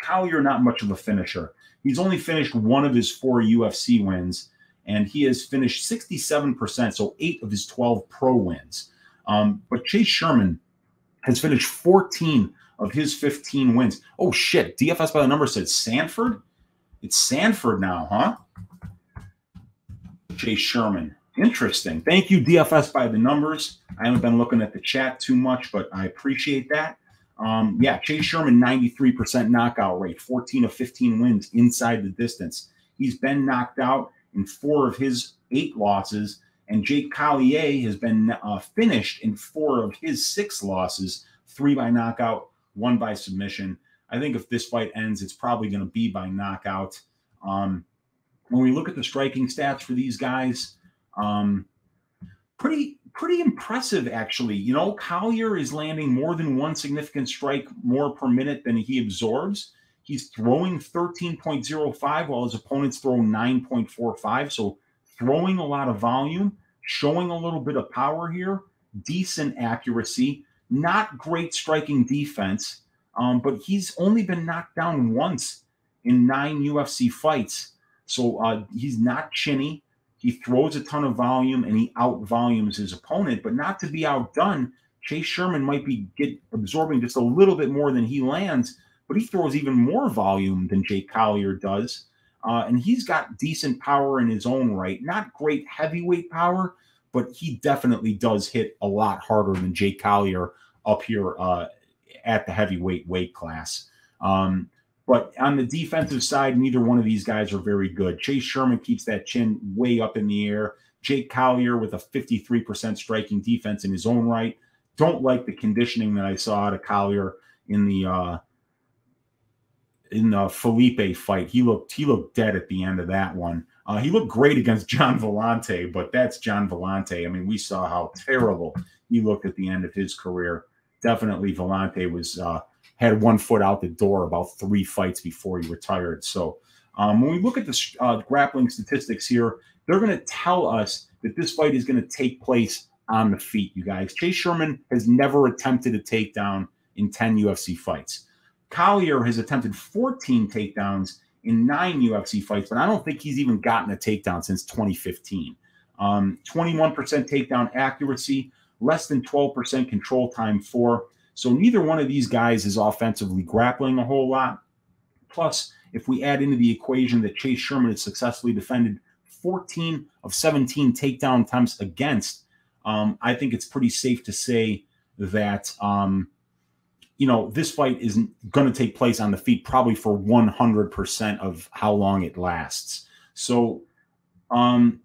Collier not much of a finisher. He's only finished 1 of his 4 UFC wins, and he has finished 67%, so 8 of his 12 pro wins. But Chase Sherman has finished 14 of his 15 wins. Oh, shit. DFS by the number said Sanford? It's Sanford now, huh? Chase Sherman. Interesting. Thank you, DFS by the numbers. I haven't been looking at the chat too much, but I appreciate that. Yeah, Chase Sherman, 93% knockout rate, 14 of 15 wins inside the distance. He's been knocked out in 4 of his 8 losses, and Jake Collier has been finished in 4 of his 6 losses, 3 by knockout, 1 by submission. I think if this fight ends, it's probably going to be by knockout. When we look at the striking stats for these guys, pretty impressive, actually. You know, Collier is landing more than 1 significant strike more per minute than he absorbs. He's throwing 13.05 while his opponents throw 9.45. So throwing a lot of volume, showing a little bit of power here, decent accuracy, not great striking defense, but he's only been knocked down once in 9 UFC fights. So he's not chinny. He throws a ton of volume and he out-volumes his opponent, but not to be outdone. Chase Sherman might be absorbing just a little bit more than he lands, but he throws even more volume than Jake Collier does. And he's got decent power in his own right. Not great heavyweight power, but he definitely does hit a lot harder than Jake Collier up here at the heavyweight weight class. But on the defensive side, neither one of these guys are very good. Chase Sherman keeps that chin way up in the air. Jake Collier with a 53% striking defense in his own right. Don't like the conditioning that I saw out of Collier in the Felipe fight. He looked dead at the end of that one. He looked great against John Vellante, but that's John Vellante. I mean, we saw how terrible he looked at the end of his career. Definitely Vellante was had 1 foot out the door about 3 fights before he retired. So when we look at the grappling statistics here, they're going to tell us that this fight is going to take place on the feet, you guys. Chase Sherman has never attempted a takedown in 10 UFC fights. Collier has attempted 14 takedowns in 9 UFC fights, but I don't think he's even gotten a takedown since 2015. 21% takedown accuracy, less than 12% control time for. So neither one of these guys is offensively grappling a whole lot. Plus, if we add into the equation that Chase Sherman has successfully defended 14 of 17 takedown attempts against, I think it's pretty safe to say that, you know, this fight is going to take place on the feet probably for 100% of how long it lasts. So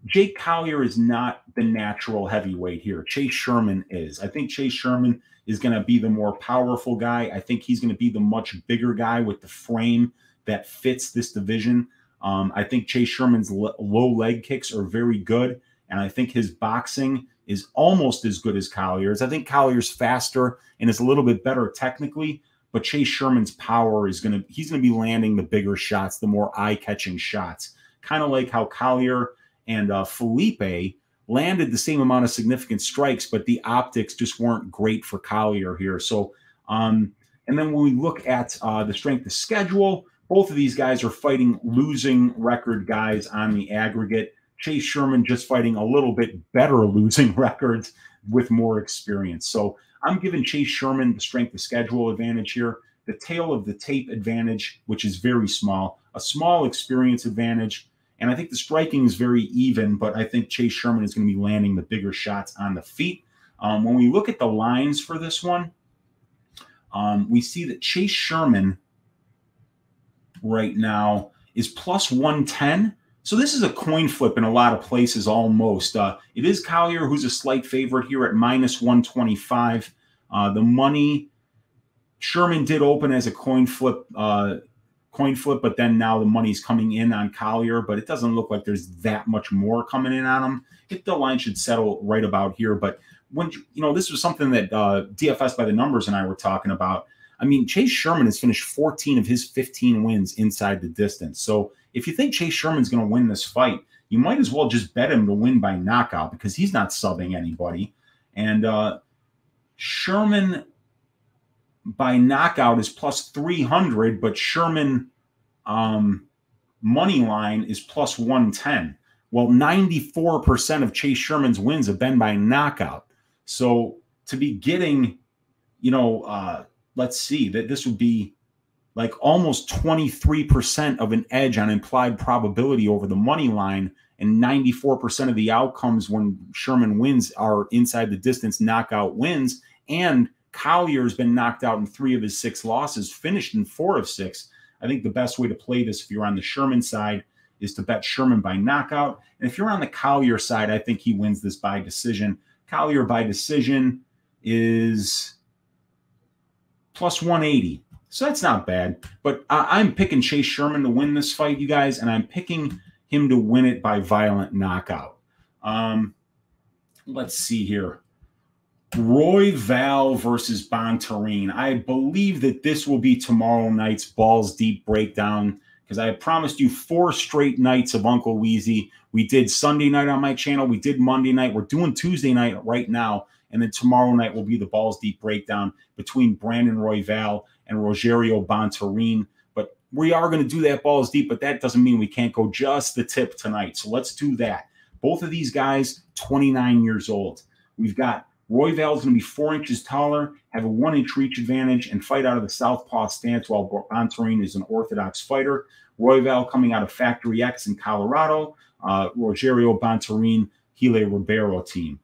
Jake Collier is not the natural heavyweight here. Chase Sherman is. I think Chase Sherman is going to be the more powerful guy. I think he's going to be the much bigger guy with the frame that fits this division. I think Chase Sherman's low leg kicks are very good, and I think his boxing is almost as good as Collier's. I think Collier's faster and is a little bit better technically, but Chase Sherman's power is he's going to be landing the bigger shots, the more eye-catching shots. Kind of like how Collier and Felipe landed the same amount of significant strikes, but the optics just weren't great for Collier here. So, and then when we look at the strength of schedule, both of these guys are fighting losing record guys on the aggregate. Chase Sherman just fighting a little bit better losing records with more experience. So I'm giving Chase Sherman the strength of schedule advantage here, the tail of the tape advantage, which is very small, a small experience advantage. And I think the striking is very even, but I think Chase Sherman is going to be landing the bigger shots on the feet. When we look at the lines for this one, we see that Chase Sherman right now is plus 110. So this is a coin flip in a lot of places almost. It is Collier who's a slight favorite here at minus 125. The money, Sherman did open as a coin flip, but then now the money's coming in on Collier, but it doesn't look like there's that much more coming in on him. The line should settle right about here. But when, you know, this was something that DFS by the numbers and I were talking about. I mean, Chase Sherman has finished 14 of his 15 wins inside the distance. So if you think Chase Sherman's going to win this fight, you might as well just bet him to win by knockout because he's not subbing anybody. And Sherman by knockout is plus 300, but Sherman money line is plus 110. Well, 94% of Chase Sherman's wins have been by knockout. So to be getting, let's see, that this would be like almost 23% of an edge on implied probability over the money line, and 94% of the outcomes when Sherman wins are inside the distance knockout wins. And Collier has been knocked out in 3 of his 6 losses, finished in 4 of 6. I think the best way to play this if you're on the Sherman side is to bet Sherman by knockout. And if you're on the Collier side, I think he wins this by decision. Collier by decision is plus 180. So that's not bad. But I'm picking Chase Sherman to win this fight, you guys, and I'm picking him to win it by violent knockout. Let's see here. Royval versus Bontorin. I believe that this will be tomorrow night's Balls Deep breakdown because I promised you 4 straight nights of Uncle Weezy. We did Sunday night on my channel. We did Monday night. We're doing Tuesday night right now. And then tomorrow night will be the Balls Deep breakdown between Brandon Royval and Rogerio Bontorin. But we are going to do that Balls Deep, but that doesn't mean we can't go just the tip tonight. So let's do that. Both of these guys, 29 years old. We've got Royval is going to be 4 inches taller, have a 1-inch reach advantage, and fight out of the southpaw stance while Bontorin is an orthodox fighter. Royval coming out of Factory X in Colorado. Rogerio Bontorin, Gile Ribeiro team.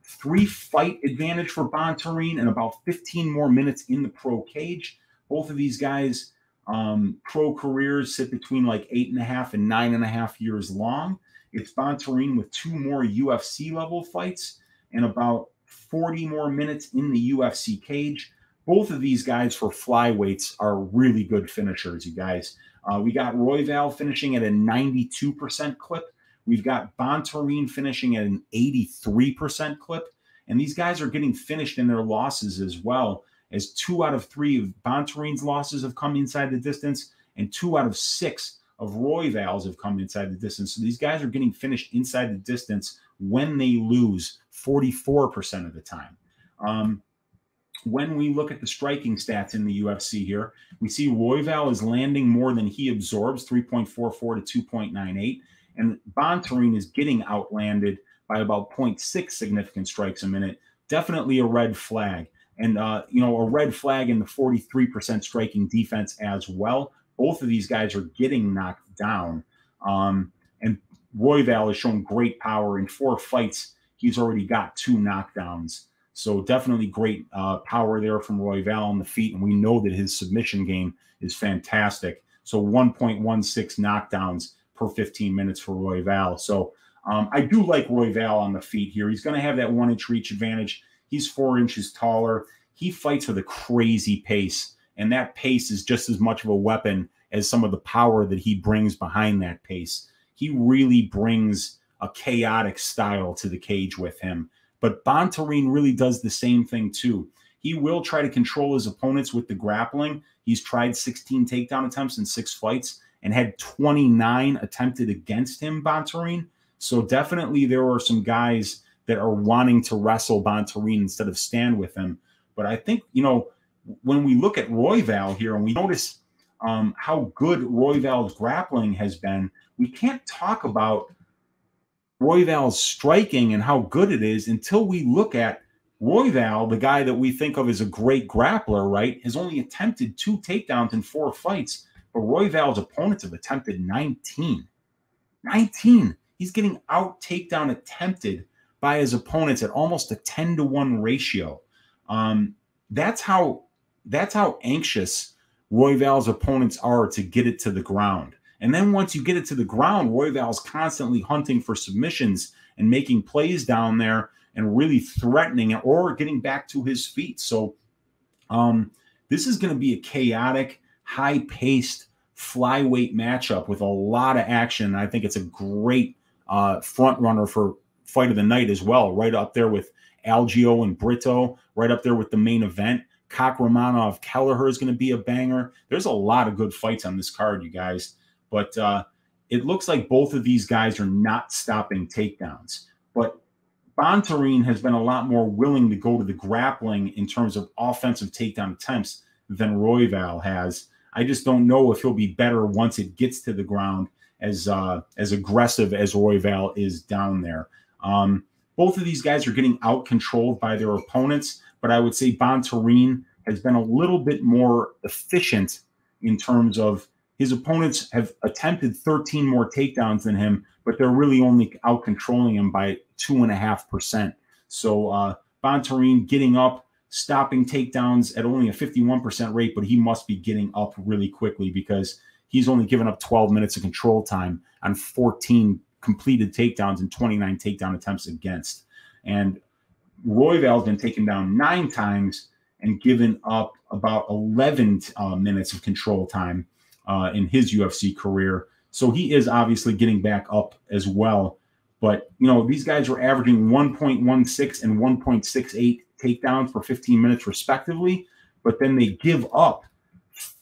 3 fight advantage for Bontorin and about 15 more minutes in the pro cage. Both of these guys, pro careers sit between like 8.5 and 9.5 years long. It's Bontorin with 2 more UFC level fights and about 40 more minutes in the UFC cage. Both of these guys for flyweights are really good finishers, you guys. We got Royval finishing at a 92% clip. We've got Bontorin finishing at an 83% clip. And these guys are getting finished in their losses as well, as 2 out of 3 of Bontorin's losses have come inside the distance, and 2 out of 6 of Royval's have come inside the distance. So these guys are getting finished inside the distance when they lose 44% of the time. When we look at the striking stats in the UFC here, we see Royval is landing more than he absorbs, 3.44 to 2.98. And Bontorin is getting outlanded by about 0.6 significant strikes a minute. Definitely a red flag. And, a red flag in the 43% striking defense as well. Both of these guys are getting knocked down. And Royval has shown great power. In 4 fights, he's already got 2 knockdowns. So definitely great power there from Royval on the feet. And we know that his submission game is fantastic. So 1.16 knockdowns per 15 minutes for Royval. So I do like Royval on the feet here. He's going to have that 1-inch reach advantage. He's 4 inches taller. He fights with a crazy pace. And that pace is just as much of a weapon as some of the power that he brings behind that pace. He really brings a chaotic style to the cage with him. But Bontorin really does the same thing too. He will try to control his opponents with the grappling. He's tried 16 takedown attempts in 6 fights and had 29 attempted against him, Bontorin. So definitely there are some guys that are wanting to wrestle Bontorin instead of stand with him. But I think, when we look at Royval here and we notice how good Royval's grappling has been, we can't talk about Royval's striking and how good it is until we look at Royval, the guy that we think of as a great grappler, right, has only attempted 2 takedowns in 4 fights, but Royval's opponents have attempted 19. 19. He's getting out takedown attempted by his opponents at almost a 10-to-1 ratio. That's how anxious Royval's opponents are to get it to the ground. And then once you get it to the ground, Royval's constantly hunting for submissions and making plays down there and really threatening it or getting back to his feet. So this is going to be a chaotic, high-paced flyweight matchup with a lot of action. I think it's a great front runner for fight of the night as well, right up there with Algeo and Brito, right up there with the main event. Kakhramonov, Kelleher is going to be a banger. There's a lot of good fights on this card, you guys. But it looks like both of these guys are not stopping takedowns. But Bontorin has been a lot more willing to go to the grappling in terms of offensive takedown attempts than Royval has. I just don't know if he'll be better once it gets to the ground as aggressive as Royval is down there. Both of these guys are getting out-controlled by their opponents, but I would say Bontorin has been a little bit more efficient in terms of his opponents have attempted 13 more takedowns than him, but they're really only out-controlling him by 2.5%. So Bontorin getting up, stopping takedowns at only a 51% rate, but he must be getting up really quickly because he's only given up 12 minutes of control time on 14 completed takedowns and 29 takedown attempts against. And Royval's been taken down 9 times and given up about 11 minutes of control time in his UFC career. So he is obviously getting back up as well. But, you know, these guys are averaging 1.16 and 1.68 takedowns per 15 minutes respectively, but then they give up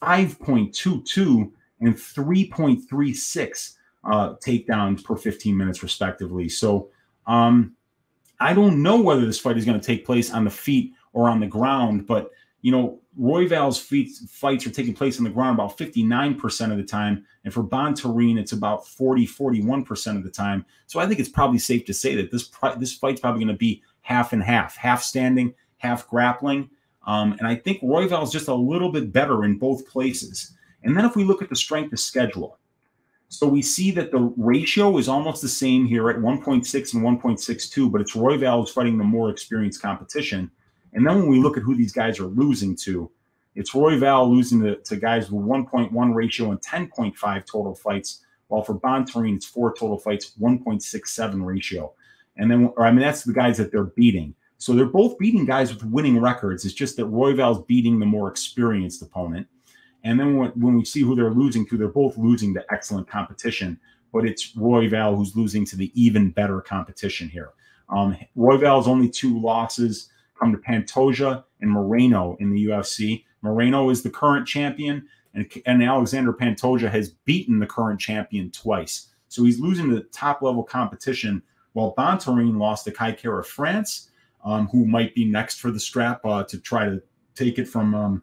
5.22 and 3.36 takedowns per 15 minutes respectively. So I don't know whether this fight is going to take place on the feet or on the ground, but, you know, Royval's fights are taking place on the ground about 59% of the time. And for Bontorin, it's about 41% of the time. So I think it's probably safe to say that this fight's probably going to be half and half standing, half grappling. And I think Royval's just a little bit better in both places. And then if we look at the strength of schedule, so we see that the ratio is almost the same here at 1.6 and 1.62, but it's Royval who's fighting the more experienced competition. And then when we look at who these guys are losing to, it's Royval losing to guys with 1.1 ratio and 10.5 total fights, while for Bontorin, it's 4 total fights, 1.67 ratio. And then, or I mean, that's the guys that they're beating. So they're both beating guys with winning records. It's just that Royval's beating the more experienced opponent. And then when we see who they're losing to, they're both losing to excellent competition, but it's Royval who's losing to the even better competition here. Royval's only 2 losses come to Pantoja and Moreno in the UFC. Moreno is the current champion, and Alexander Pantoja has beaten the current champion twice. So he's losing to top-level competition, while Bontorin lost to Kattar of France, who might be next for the strap to try to take it from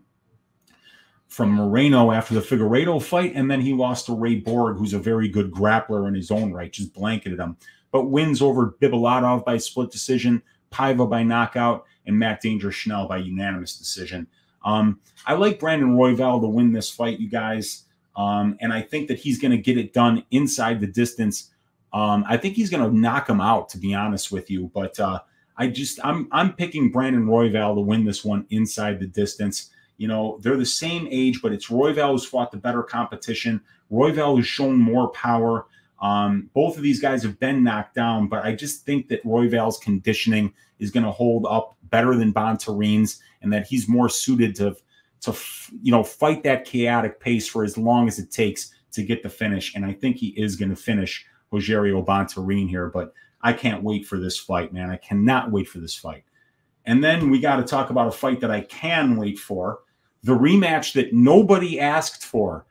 Moreno after the Figueiredo fight, and then he lost to Ray Borg, who's a very good grappler in his own right, just blanketed him, but wins over Bibilatov by split decision, Paiva by knockout, and Matt Danger Schnell by unanimous decision. I like Brandon Royval to win this fight, you guys, and I think that he's going to get it done inside the distance. I think he's going to knock him out, to be honest with you, but I'm picking Brandon Royval to win this one inside the distance. You know, they're the same age, but it's Royval who's fought the better competition. Royval has shown more power. Both of these guys have been knocked down, but I just think that Royval's conditioning is going to hold up better than Bontorin's, and that he's more suited to fight that chaotic pace for as long as it takes to get the finish. And I think he is going to finish Rogerio Bontorin here, but I can't wait for this fight, man. I cannot wait for this fight. And then we got to talk about a fight that I can wait for, the rematch that nobody asked for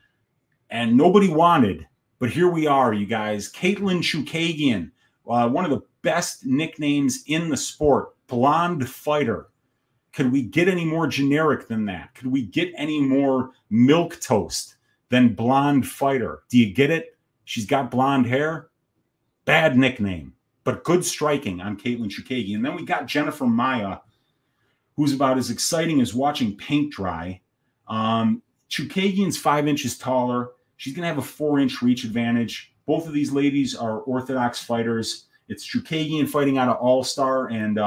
and nobody wanted. But here we are, you guys. Katlyn Chookagian, one of the best nicknames in the sport, Blonde Fighter. Could we get any more generic than that? Could we get any more milquetoast than Blonde Fighter? Do you get it? She's got blonde hair. Bad nickname, but good striking on Katlyn Chookagian. And then we got Jennifer Maia, who's about as exciting as watching paint dry. Chookagian's 5 inches taller. She's going to have a 4-inch reach advantage. Both of these ladies are orthodox fighters. It's Chookagian fighting out of All-Star and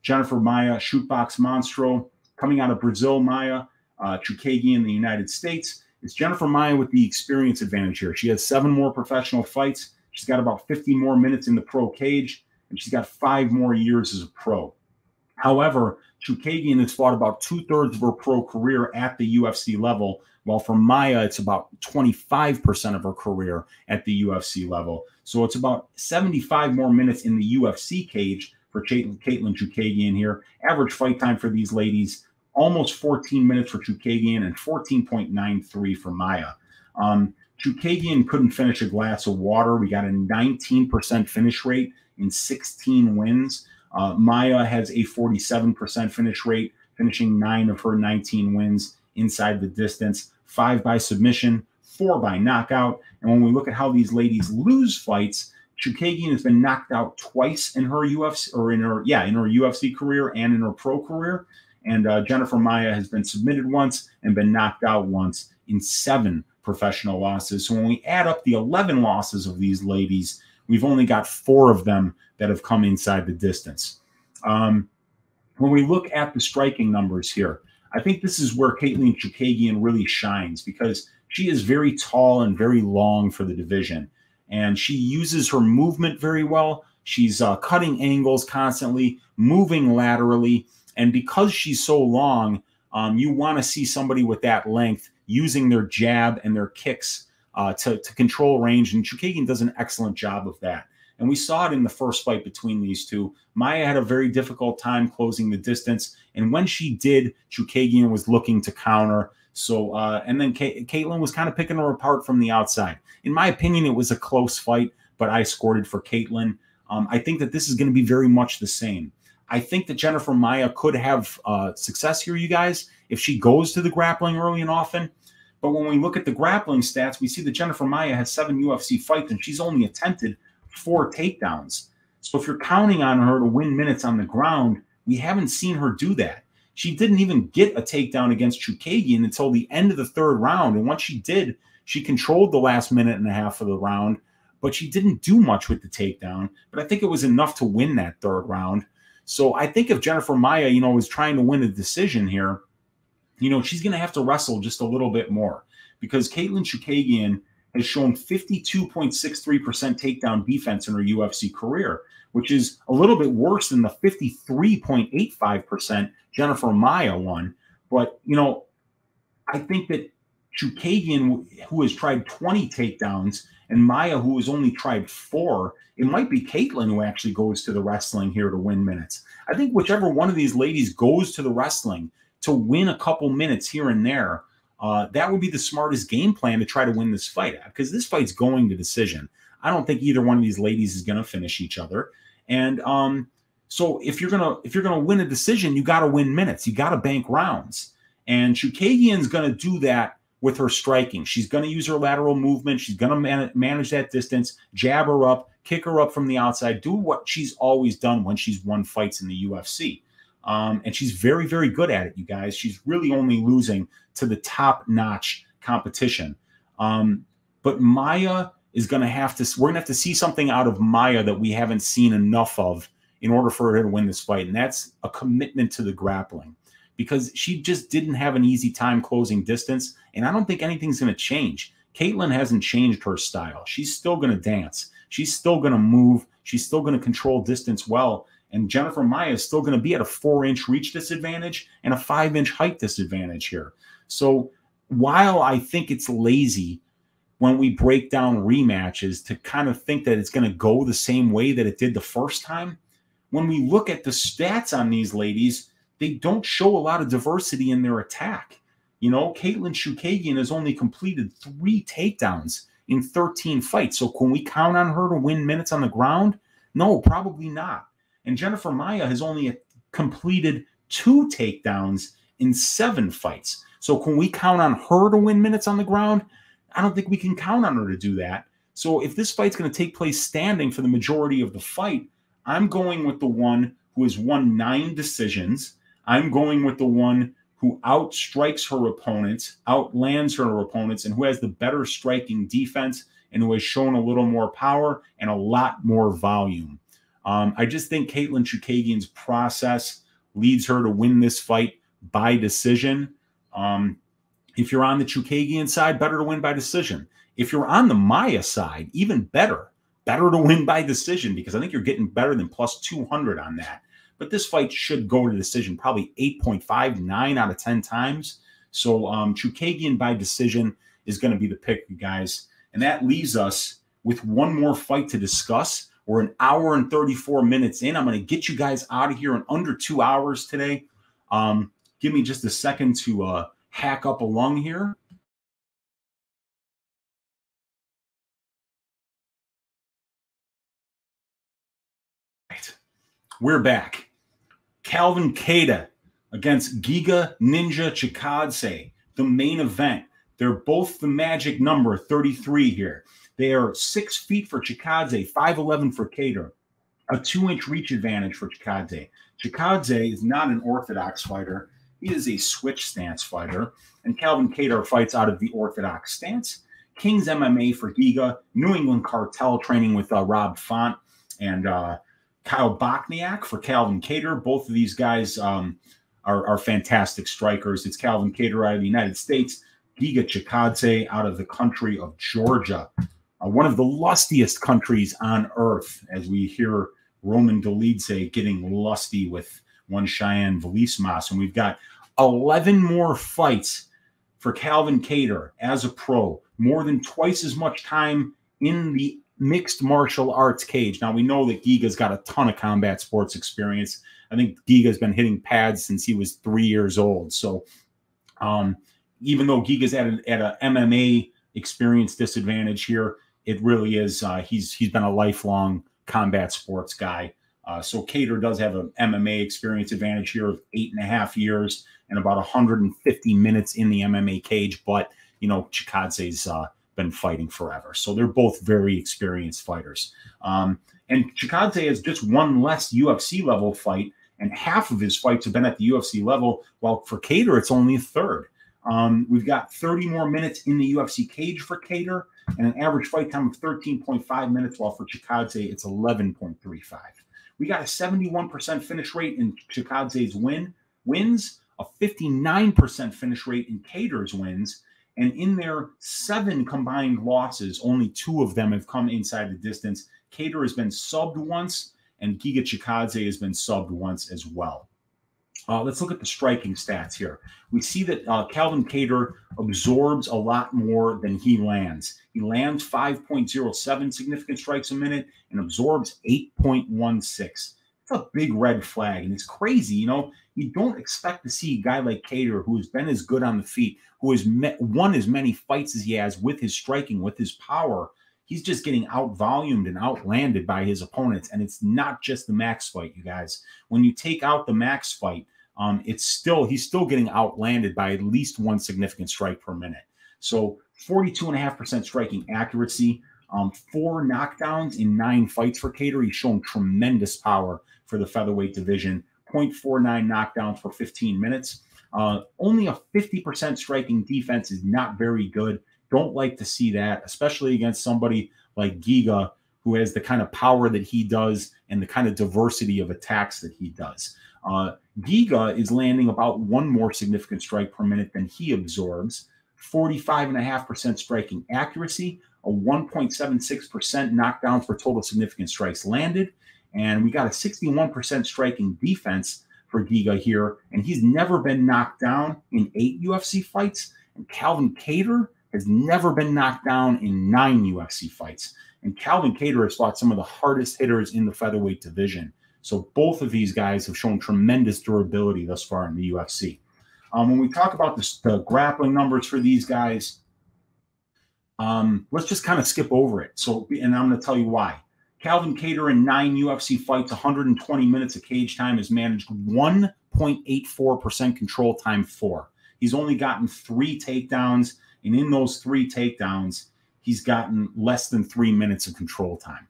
Jennifer Maia, Shootbox Monstro, coming out of Brazil, Maia, Chookagian, the United States. It's Jennifer Maia with the experience advantage here. She has 7 more professional fights. She's got about 50 more minutes in the pro cage, and she's got 5 more years as a pro. However, Chookagian has fought about 2/3 of her pro career at the UFC level, while for Maia, it's about 25% of her career at the UFC level. So it's about 75 more minutes in the UFC cage for Katlyn Chookagian here. Average fight time for these ladies, almost 14 minutes for Chookagian and 14.93 for Maia. Chookagian couldn't finish a glass of water. We got a 19% finish rate in 16 wins. Maia has a 47% finish rate, finishing 9 of her 19 wins inside the distance, 5 by submission, 4 by knockout. And when we look at how these ladies lose fights, Chookagian has been knocked out twice in her UFC career and in her pro career. And Jennifer Maia has been submitted once and been knocked out once in 7 professional losses. So when we add up the 11 losses of these ladies, we've only got 4 of them that have come inside the distance. When we look at the striking numbers here, I think this is where Katlyn Chookagian really shines, because she is very tall and very long for the division. And she uses her movement very well. She's cutting angles constantly, moving laterally. And because she's so long, you want to see somebody with that length using their jab and their kicks to control range. And Chookagian does an excellent job of that. And we saw it in the first fight between these two. Maia had a very difficult time closing the distance. And when she did, Chookagian was looking to counter. So, and then Katlyn was kind of picking her apart from the outside. In my opinion, it was a close fight, but I scored it for Katlyn. I think that this is going to be very much the same. I think that Jennifer Maia could have success here, you guys, if she goes to the grappling early and often. But when we look at the grappling stats, we see that Jennifer Maia has 7 UFC fights, and she's only attempted 4 takedowns. So if you're counting on her to win minutes on the ground, we haven't seen her do that. She didn't even get a takedown against Chookagian until the end of the 3rd round. And once she did, she controlled the last minute and a half of the round, but she didn't do much with the takedown. But I think it was enough to win that 3rd round. So I think if Jennifer Maia, is trying to win a decision here, she's going to have to wrestle just a little bit more, because Katlyn Chookagian has shown 52.63% takedown defense in her UFC career, which is a little bit worse than the 53.85% Jennifer Maia won. But, I think that Chookagian, who has tried 20 takedowns, and Maia, who has only tried 4, it might be Katlyn who actually goes to the wrestling here to win minutes. I think whichever one of these ladies goes to the wrestling to win a couple minutes here and there, that would be the smartest game plan to try to win this fight, because this fight's going to decision. I don't think either one of these ladies is going to finish each other. And so if you're gonna win a decision, you got to win minutes. You got to bank rounds. And Chookagian's going to do that with her striking. She's going to use her lateral movement. She's going to manage that distance, jab her up, kick her up from the outside, do what she's always done when she's won fights in the UFC. And she's very, very good at it, you guys. She's really only losing to the top-notch competition. But Maia is going to we're going to have to see something out of Maia that we haven't seen enough of in order for her to win this fight. And that's a commitment to the grappling, because she just didn't have an easy time closing distance. And I don't think anything's going to change. Katlyn hasn't changed her style. She's still going to dance. She's still going to move. She's still going to control distance well. And Jennifer Maia is still going to be at a 4-inch reach disadvantage and a 5-inch height disadvantage here. So while I think it's lazy when we break down rematches to kind of think that it's going to go the same way that it did the first time, when we look at the stats on these ladies, they don't show a lot of diversity in their attack. Katlyn Chookagian has only completed 3 takedowns in 13 fights. So can we count on her to win minutes on the ground? No, probably not. And Jennifer Maia has only completed 2 takedowns in 7 fights. So can we count on her to win minutes on the ground? I don't think we can count on her to do that. So if this fight's going to take place standing for the majority of the fight, I'm going with the one who has won 9 decisions. I'm going with the one who outstrikes her opponents, outlands her opponents, and who has the better striking defense and who has shown a little more power and a lot more volume. I just think Katlyn Chookagian's process leads her to win this fight by decision. If you're on the Chookagian side, better to win by decision. If you're on the Maia side, even better to win by decision, because I think you're getting better than plus 200 on that. But this fight should go to decision probably 8.5, 9 out of 10 times. So Chookagian by decision is going to be the pick, you guys. And that leaves us with one more fight to discuss. We're an hour and 34 minutes in. I'm going to get you guys out of here in under 2 hours today. Give me just a second to hack up a lung here. Right. We're back. Calvin Kattar against Giga Ninja Chikadze, the main event. They're both the magic number 33 here. They are 6 feet for Chikadze, 5'11" for Kattar. A 2-inch reach advantage for Chikadze. Chikadze is not an orthodox fighter. He is a switch stance fighter. And Calvin Kattar fights out of the orthodox stance. King's MMA for Giga. New England Cartel training with Rob Font and Kyle Bochniak for Calvin Kattar. Both of these guys are fantastic strikers. It's Calvin Kattar out of the United States. Giga Chikadze out of the country of Georgia. One of the lustiest countries on earth, as we hear Roman Dolidze getting lusty with one Cheyenne Velismas. And we've got 11 more fights for Calvin Kattar as a pro, more than twice as much time in the mixed martial arts cage. Now, we know that Giga's got a ton of combat sports experience. I think Giga's been hitting pads since he was 3 years old. So even though Giga's at an MMA experience disadvantage here, it really is, he's been a lifelong combat sports guy. So Kattar does have an MMA experience advantage here of 8.5 years and about 150 minutes in the MMA cage. But, you know, Chikadze's been fighting forever. So they're both very experienced fighters. And Chikadze has just one less UFC level fight, and half of his fights have been at the UFC level, while for Kattar, it's only a third. We've got 30 more minutes in the UFC cage for Kattar and an average fight time of 13.5 minutes, while for Chikadze, it's 11.35. We got a 71% finish rate in Chikadze's wins, a 59% finish rate in Kattar's wins, and in their 7 combined losses, only 2 of them have come inside the distance. Kattar has been subbed once, and Giga Chikadze has been subbed once as well. Let's look at the striking stats here. We see that Calvin Kattar absorbs a lot more than he lands. He lands 5.07 significant strikes a minute and absorbs 8.16. It's a big red flag, and it's crazy. You know, you don't expect to see a guy like Kattar, who has been as good on the feet, who has won as many fights as he has with his striking, with his power. He's just getting out-volumed and outlanded by his opponents, and it's not just the Max fight, you guys. When you take out the Max fight, he's still getting outlanded by at least 1 significant strike per minute. So 42.5% striking accuracy, 4 knockdowns in 9 fights for Kattar. He's shown tremendous power for the featherweight division. 0.49 knockdowns for 15 minutes. Only a 50% striking defense is not very good. Don't like to see that, especially against somebody like Giga, who has the kind of power that he does and the kind of diversity of attacks that he does. Giga is landing about 1 more significant strike per minute than he absorbs, 45.5% striking accuracy, a 1.76% knockdowns for total significant strikes landed, and we got a 61% striking defense for Giga here, and he's never been knocked down in 8 UFC fights, and Calvin Kattar has never been knocked down in 9 UFC fights. And Calvin Kattar has fought some of the hardest hitters in the featherweight division. So both of these guys have shown tremendous durability thus far in the UFC. When we talk about the grappling numbers for these guys, let's just kind of skip over it. So, and I'm going to tell you why. Calvin Kattar in 9 UFC fights, 120 minutes of cage time, has managed 1.84% control time for. He's only gotten 3 takedowns, and in those 3 takedowns, he's gotten less than 3 minutes of control time.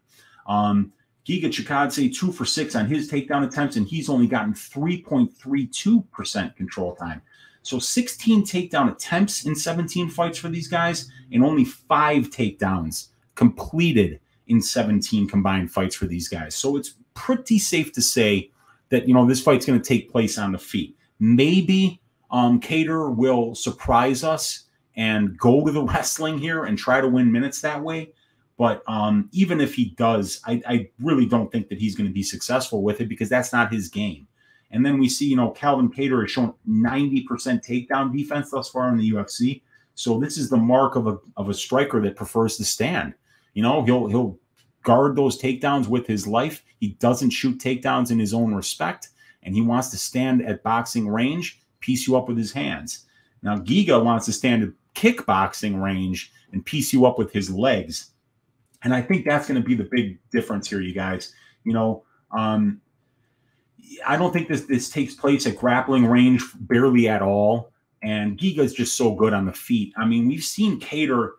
Giga Chikadze 2 for 6 on his takedown attempts, and he's only gotten 3.32% control time. So 16 takedown attempts in 17 fights for these guys, and only 5 takedowns completed in 17 combined fights for these guys. So it's pretty safe to say that, you know, this fight's going to take place on the feet. Maybe Kattar will surprise us and go to the wrestling here and try to win minutes that way. But even if he does, I really don't think that he's going to be successful with it, because that's not his game. And then we see, you know, Calvin Kattar has shown 90% takedown defense thus far in the UFC. So this is the mark of a striker that prefers to stand. You know, he'll guard those takedowns with his life. He doesn't shoot takedowns in his own respect, and he wants to stand at boxing range, piece you up with his hands. Now, Giga wants to stand at kickboxing range and piece you up with his legs. And I think that's going to be the big difference here, you guys. You know, I don't think this takes place at grappling range barely at all. And Giga is just so good on the feet. I mean, we've seen Kattar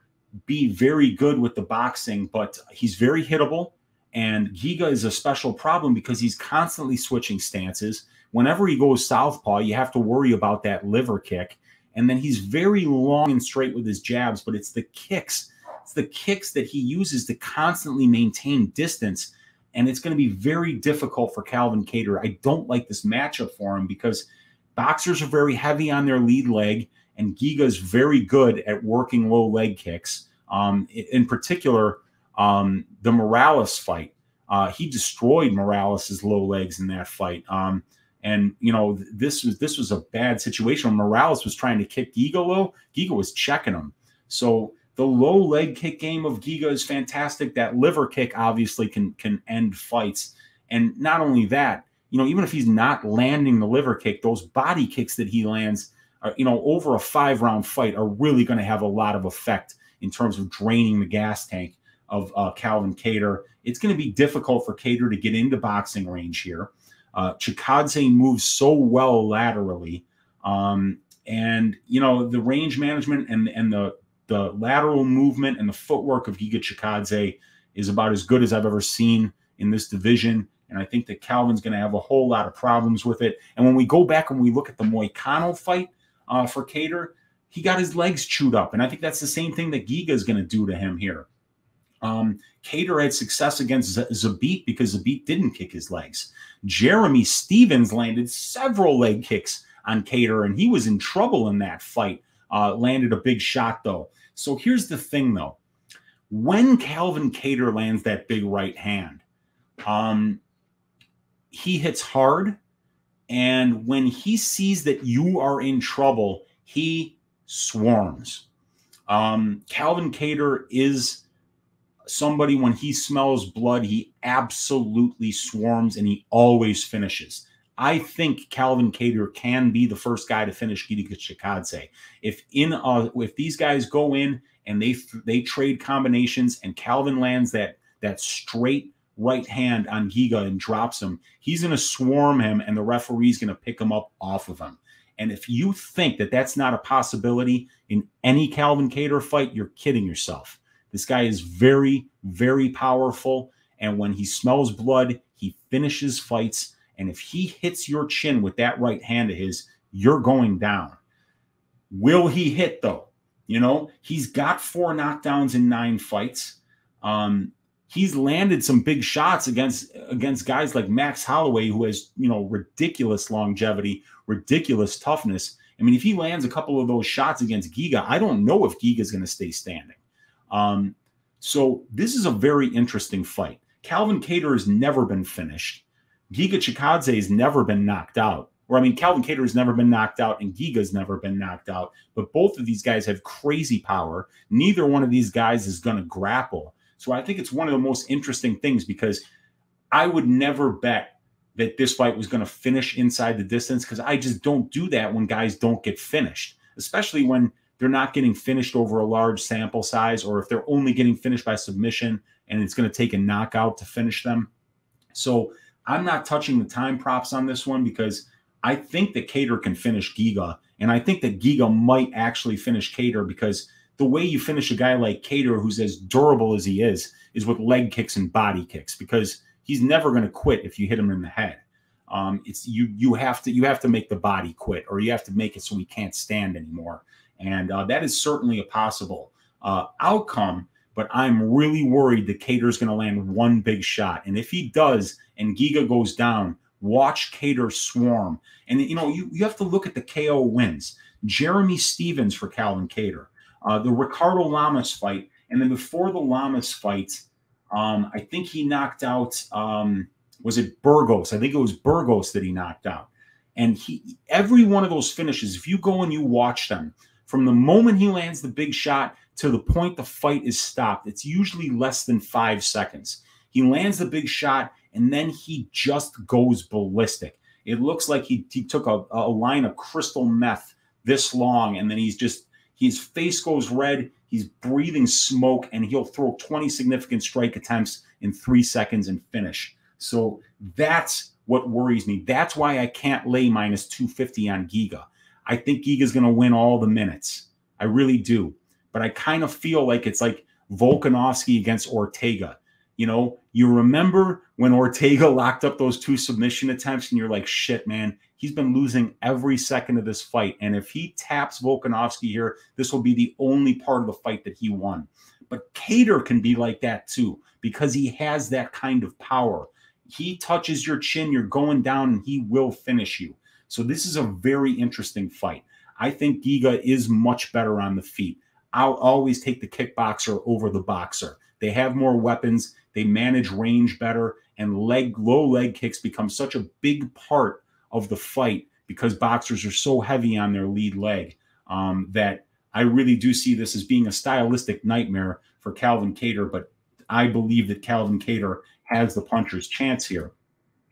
be very good with the boxing, but he's very hittable. And Giga is a special problem because he's constantly switching stances. Whenever he goes southpaw, you have to worry about that liver kick. And then he's very long and straight with his jabs, but it's the kicks. It's the kicks that he uses to constantly maintain distance. And it's going to be very difficult for Calvin Kattar. I don't like this matchup for him because boxers are very heavy on their lead leg, and Giga is very good at working low leg kicks. In particular, the Morales fight, he destroyed Morales's low legs in that fight. And you know, this was a bad situation. When Morales was trying to kick Giga low, Giga was checking him. So the low leg kick game of Giga is fantastic. That liver kick obviously can end fights. And not only that, you know, even if he's not landing the liver kick, those body kicks that he lands, you know, over a 5-round fight are really going to have a lot of effect in terms of draining the gas tank of Calvin Kattar. It's going to be difficult for Kattar to get into boxing range here. Chikadze moves so well laterally. And, you know, the range management and the lateral movement and the footwork of Giga Chikadze is about as good as I've ever seen in this division. And I think that Calvin's going to have a whole lot of problems with it. And when we go back and we look at the Moicano fight for Kattar, he got his legs chewed up. And I think that's the same thing that Giga is going to do to him here. Kattar had success against Zabit because Zabit didn't kick his legs. Jeremy Stevens landed several leg kicks on Kattar, and he was in trouble in that fight. Landed a big shot, though. So here's the thing, though. When Calvin Kattar lands that big right hand, he hits hard, and when he sees that you are in trouble, he swarms. Calvin Kattar is somebody, when he smells blood, he absolutely swarms, and he always finishes. I think Calvin Kattar can be the first guy to finish Giga Chikadze. If these guys go in and they trade combinations, and Calvin lands that straight right hand on Giga and drops him, he's going to swarm him, and the referee's going to pick him up off of him. And if you think that that's not a possibility in any Calvin Kattar fight, you're kidding yourself. This guy is very, very powerful, and when he smells blood, he finishes fights. And if he hits your chin with that right hand of his, you're going down. Will he hit, though? You know, he's got 4 knockdowns in 9 fights. He's landed some big shots against guys like Max Holloway, who has, you know, ridiculous longevity, ridiculous toughness. I mean, if he lands a couple of those shots against Giga, I don't know if Giga is going to stay standing. So this is a very interesting fight. Calvin Kattar has never been finished. Giga Chikadze has never been knocked out. Or, I mean, Calvin Kattar has never been knocked out, and Giga's never been knocked out. But both of these guys have crazy power. Neither one of these guys is going to grapple. So I think it's one of the most interesting things, because I would never bet that this fight was going to finish inside the distance, because I just don't do that when guys don't get finished, especially when they're not getting finished over a large sample size, or if they're only getting finished by submission and it's going to take a knockout to finish them. So I'm not touching the time props on this one, because I think that Kattar can finish Giga, and I think that Giga might actually finish Kattar, because the way you finish a guy like Kattar, who's as durable as he is with leg kicks and body kicks, because he's never going to quit if you hit him in the head. It's you have to make the body quit, or you have to make it so he can't stand anymore. And that is certainly a possible outcome, but I'm really worried that Kattar's going to land one big shot. And if he does and Giga goes down, watch Kattar swarm. And, you know, you have to look at the KO wins. Jeremy Stevens for Calvin Kattar. The Ricardo Lamas fight, and then before the Lamas fight, I think he knocked out, was it Burgos? I think it was Burgos that he knocked out. And every one of those finishes, if you go and you watch them, from the moment he lands the big shot to the point the fight is stopped, it's usually less than 5 seconds. He lands the big shot, and then he just goes ballistic. It looks like he took a line of crystal meth this long, and then his face goes red, he's breathing smoke, and he'll throw 20 significant strike attempts in 3 seconds and finish. So that's what worries me. That's why I can't lay minus 250 on Giga. I think Giga's going to win all the minutes. I really do. But I kind of feel like it's like Volkanovski against Ortega. You know, you remember when Ortega locked up those 2 submission attempts and you're like, shit, man, he's been losing every second of this fight. And if he taps Volkanovski here, this will be the only part of the fight that he won. But Kattar can be like that too, because he has that kind of power. He touches your chin, you're going down, and he will finish you. So this is a very interesting fight. I think Giga is much better on the feet. I'll always take the kickboxer over the boxer. They have more weapons. They manage range better, and low leg kicks become such a big part of the fight because boxers are so heavy on their lead leg that I really do see this as being a stylistic nightmare for Calvin Kattar, but I believe that Calvin Kattar has the puncher's chance here.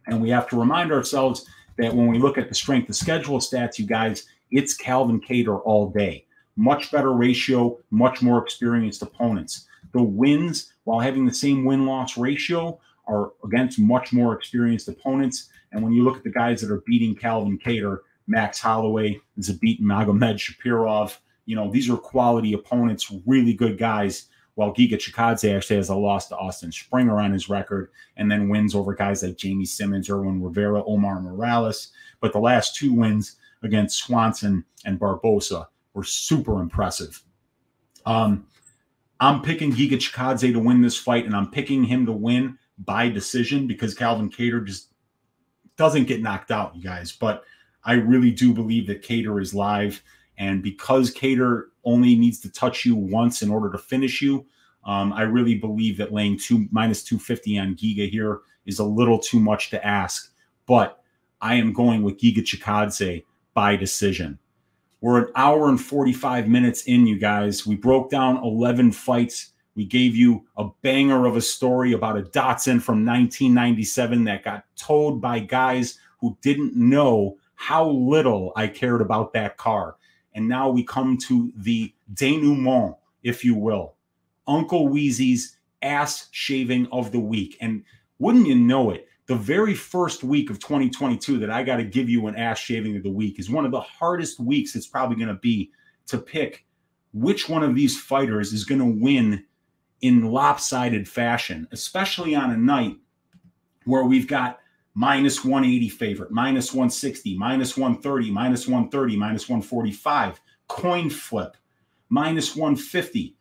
And we have to remind ourselves that when we look at the strength of schedule stats, you guys, it's Calvin Kattar all day. Much better ratio, much more experienced opponents. The wins, while having the same win-loss ratio, are against much more experienced opponents. And when you look at the guys that are beating Calvin Kattar, Max Holloway, Zabit Magomed Shapirov, you know, these are quality opponents, really good guys, while Giga Chikadze actually has a loss to Austin Springer on his record and then wins over guys like Jamie Simmons, Erwin Rivera, Omar Morales. But the last 2 wins against Swanson and Barbosa were super impressive. I'm picking Giga Chikadze to win this fight, and I'm picking him to win by decision because Calvin Kattar just doesn't get knocked out, you guys. But I really do believe that Kattar is live, and because Kattar only needs to touch you once in order to finish you, I really believe that laying minus 250 on Giga here is a little too much to ask. But I am going with Giga Chikadze by decision. We're an hour and 45 minutes in, you guys. We broke down 11 fights. We gave you a banger of a story about a Datsun from 1997 that got towed by guys who didn't know how little I cared about that car. And now we come to the denouement, if you will. Uncle Weezy's ass shaving of the week. And wouldn't you know it, the very first week of 2022 that I got to give you an ass shaving of the week is one of the hardest weeks it's probably going to be to pick which one of these fighters is going to win in lopsided fashion, especially on a night where we've got minus 180 favorite, minus 160, minus 130, minus 130, minus 145, coin flip, minus 150.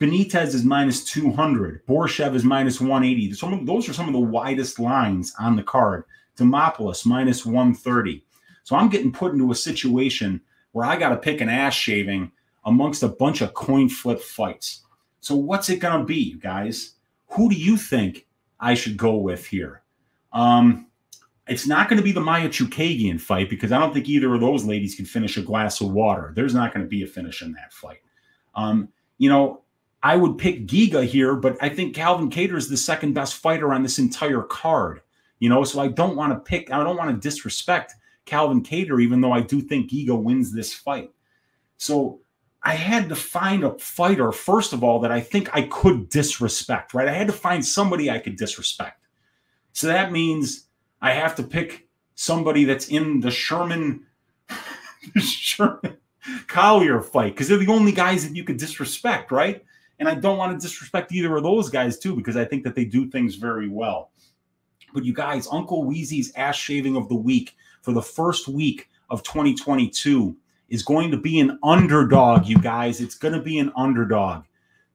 Benitez is minus 200. Borshchev is minus 180. Those are some of the widest lines on the card. Demopoulos, minus 130. So I'm getting put into a situation where I got to pick an ass shaving amongst a bunch of coin flip fights. So what's it going to be, you guys? Who do you think I should go with here? It's not going to be the Maia Chookagian fight because I don't think either of those ladies can finish a glass of water. There's not going to be a finish in that fight. You know, I would pick Giga here, but I think Calvin Kattar is the second best fighter on this entire card. You know, so I don't want to disrespect Calvin Kattar, even though I do think Giga wins this fight. So I had to find a fighter, first of all, that I think I could disrespect, right? I had to find somebody I could disrespect. So that means I have to pick somebody that's in the Sherman Collier fight because they're the only guys that you could disrespect, right? And I don't want to disrespect either of those guys, too, because I think that they do things very well. But you guys, Uncle Weezy's ass shaving of the week for the first week of 2022 is going to be an underdog, you guys. It's going to be an underdog.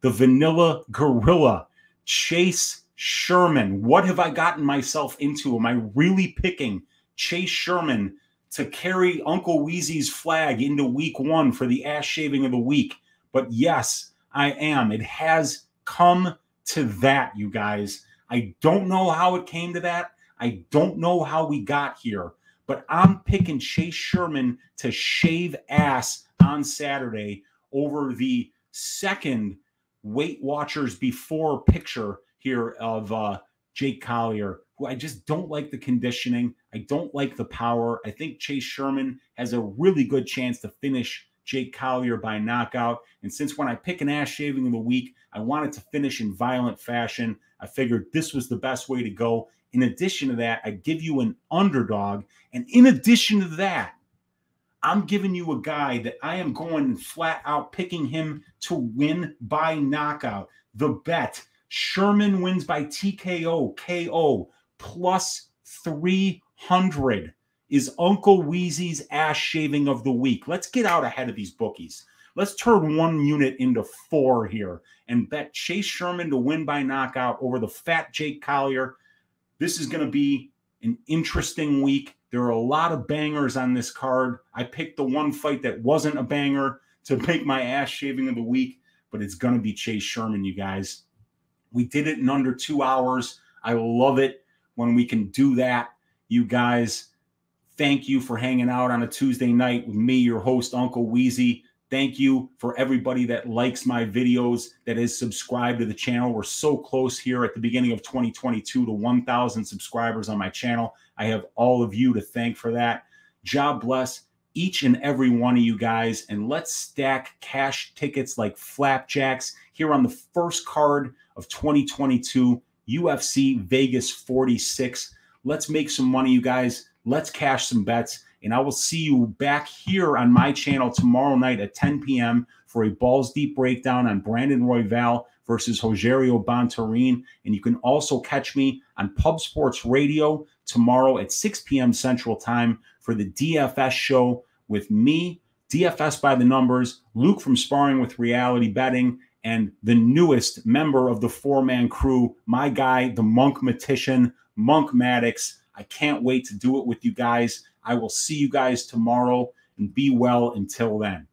The Vanilla Gorilla, Chase Sherman. What have I gotten myself into? Am I really picking Chase Sherman to carry Uncle Weezy's flag into week 1 for the ass shaving of the week? But yes, I am. It has come to that, you guys. I don't know how it came to that. I don't know how we got here. But I'm picking Chase Sherman to shave ass on Saturday over the second Weight Watchers Before picture here of Jake Collier, who I just don't like the conditioning. I don't like the power. I think Chase Sherman has a really good chance to finish Jake Collier by knockout. And since when I pick an ass shaving of the week, I wanted to finish in violent fashion, I figured this was the best way to go. In addition to that, I give you an underdog. And in addition to that, I'm giving you a guy that I am going flat out picking him to win by knockout. The bet, Sherman wins by TKO, KO, plus 300 is Uncle Weezy's ass shaving of the week. Let's get out ahead of these bookies. Let's turn one unit into 4 here and bet Chase Sherman to win by knockout over the fat Jake Collier. This is going to be an interesting week. There are a lot of bangers on this card. I picked the one fight that wasn't a banger to make my ass shaving of the week, but it's going to be Chase Sherman, you guys. We did it in under 2 hours. I love it when we can do that, you guys. Thank you for hanging out on a Tuesday night with me, your host, Uncle Weezy. Thank you for everybody that likes my videos, that is subscribed to the channel. We're so close here at the beginning of 2022 to 1,000 subscribers on my channel. I have all of you to thank for that. God bless each and every one of you guys. And let's stack cash tickets like flapjacks here on the first card of 2022, UFC Vegas 46. Let's make some money, you guys. Let's cash some bets. And I will see you back here on my channel tomorrow night at 10 p.m. for a balls deep breakdown on Brandon Royval versus Rogerio Bontorin. And you can also catch me on Pub Sports Radio tomorrow at 6 p.m. Central Time for the DFS show with me, DFS by the Numbers, Luke from Sparring with Reality Betting, and the newest member of the 4-man crew, my guy, the Monk Matician, Monk Maddox. I can't wait to do it with you guys. I will see you guys tomorrow, and be well until then.